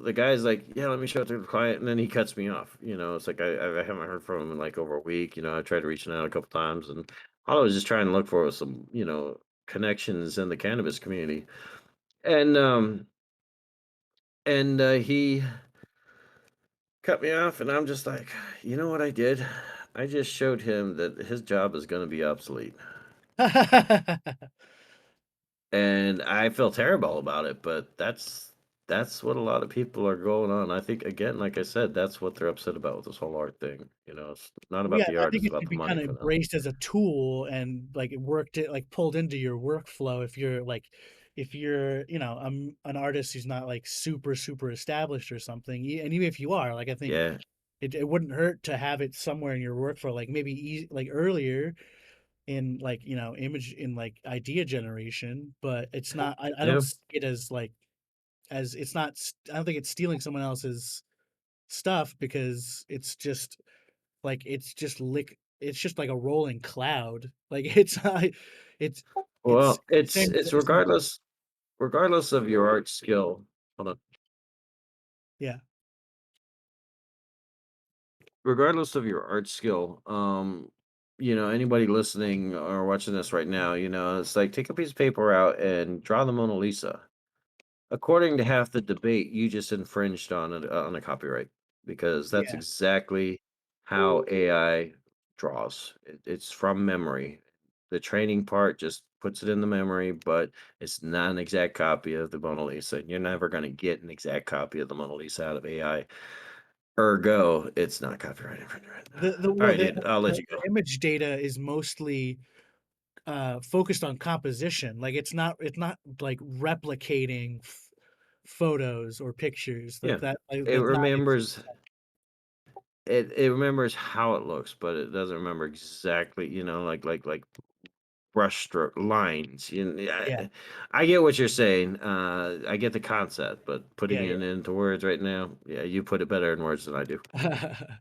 the guy's like, yeah, let me show it to the client. And then he cuts me off. It's like I haven't heard from him in like over a week. I tried reaching out a couple times, and all I was just trying to look for was some, connections in the cannabis community. And he cut me off, and I'm just like, you know what I did? I just showed him that his job is going to be obsolete. And I feel terrible about it, but that's what a lot of people are going on. I think again, like I said, that's what they're upset about with this whole art thing. It's not Well, about yeah, the I art, think it's it about should the be money kinda for them. embraced as a tool and, like, it worked it like, pulled into your workflow if you're, like if you're, an artist who's not, like, super, super established or something, and even if you are, like, I think Yeah. it wouldn't hurt to have it somewhere in your workflow, like, maybe like, earlier in, like, image in, like, idea generation, but it's not I don't Yeah. see it as, like as it's not I don't think it's stealing someone else's stuff because it's just like a rolling cloud. Like it's not it's Well, it's same as it's it's regardless of your art skill. Hold on. yeah. Regardless of your art skill, anybody listening or watching this right now, it's like take a piece of paper out and draw the Mona Lisa. According to half the debate, you just infringed on a copyright because that's Yeah. exactly how AI draws. It's from memory. The training part just puts it in the memory, but it's not an exact copy of the Mona Lisa. You're never going to get an exact copy of the Mona Lisa out of AI. Ergo, it's not copyright infringement. The All well right, dude. I'll let you the go. image data is mostly focused on composition. Like it's not like replicating photos or pictures like Yeah, that it that's not its remembers it remembers how it looks, but it doesn't remember exactly. Like brushstroke lines. yeah. I get what you're saying. I get the concept, but putting Yeah, it into words right now, yeah, you put it better in words than I do. yeah.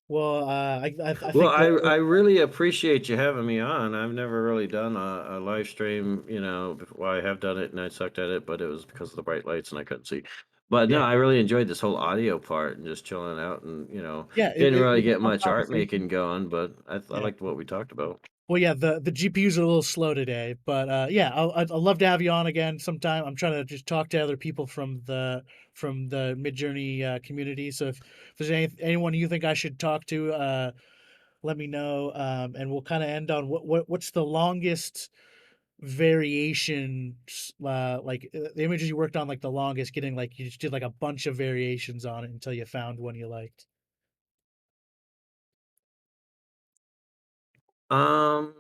Well, I Well, think I really appreciate you having me on. I've never really done a live stream, well, I have done it and I sucked at it, but it was because of the bright lights and I couldn't see. But no, yeah. I really enjoyed this whole audio part and just chilling out and, Yeah, didn't really it's a get fun much art conversation. making going, but I Yeah. liked what we talked about. Well, yeah, the GPUs are a little slow today, but yeah, I'd love to have you on again sometime. I'm trying to just talk to other people from the Midjourney community. So if there's anyone you think I should talk to, let me know. And we'll kind of end on what's the longest variation, like the images you worked on, like the longest, getting like you just did like a bunch of variations on it until you found one you liked. Um,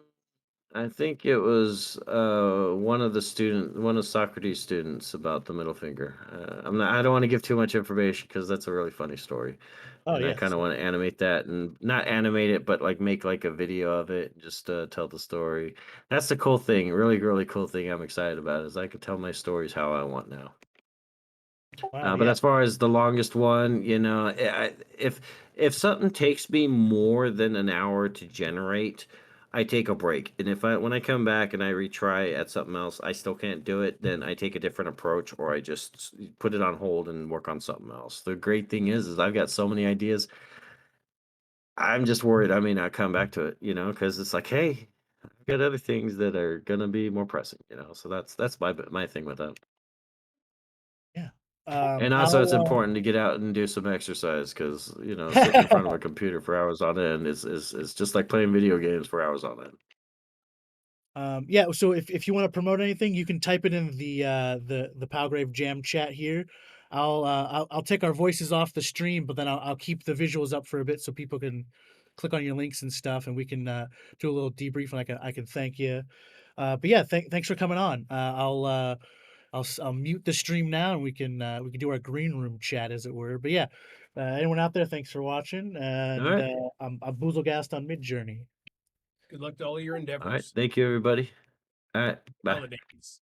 I think it was one of Socrates' students about the middle finger. I don't want to give too much information because that's a really funny story, Oh and I kind yes, of want to animate that and not animate it, but like make like a video of it, and just tell the story. That's the cool thing, really, really cool thing I'm excited about is I can tell my stories how I want now. wow, But yeah. as far as the longest one, if something takes me more than an hour to generate, I take a break. And if I when I come back and I retry at something else, I still can't do it, then I take a different approach or I just put it on hold and work on something else. The great thing is I've got so many ideas. I'm just worried I may not come back to it, because it's like, hey, I've got other things that are gonna be more pressing. So that's my thing with that. Yeah. And also, it's I'll important to get out and do some exercise because sitting in front of a computer for hours on end is just like playing video games for hours on end. yeah, so if you want to promote anything, you can type it in the Palgrave Jam chat here. I'll take our voices off the stream, but then I'll keep the visuals up for a bit so people can click on your links and stuff, and we can do a little debrief, and I can thank you. But yeah, thanks for coming on. I'll mute the stream now, and we can do our green room chat as it were. But yeah, anyone out there, thanks for watching, All and right, I'm Boozlegast on Midjourney. Good luck to all your all right. endeavors. Thank you, everybody. All right, bye. Holidays.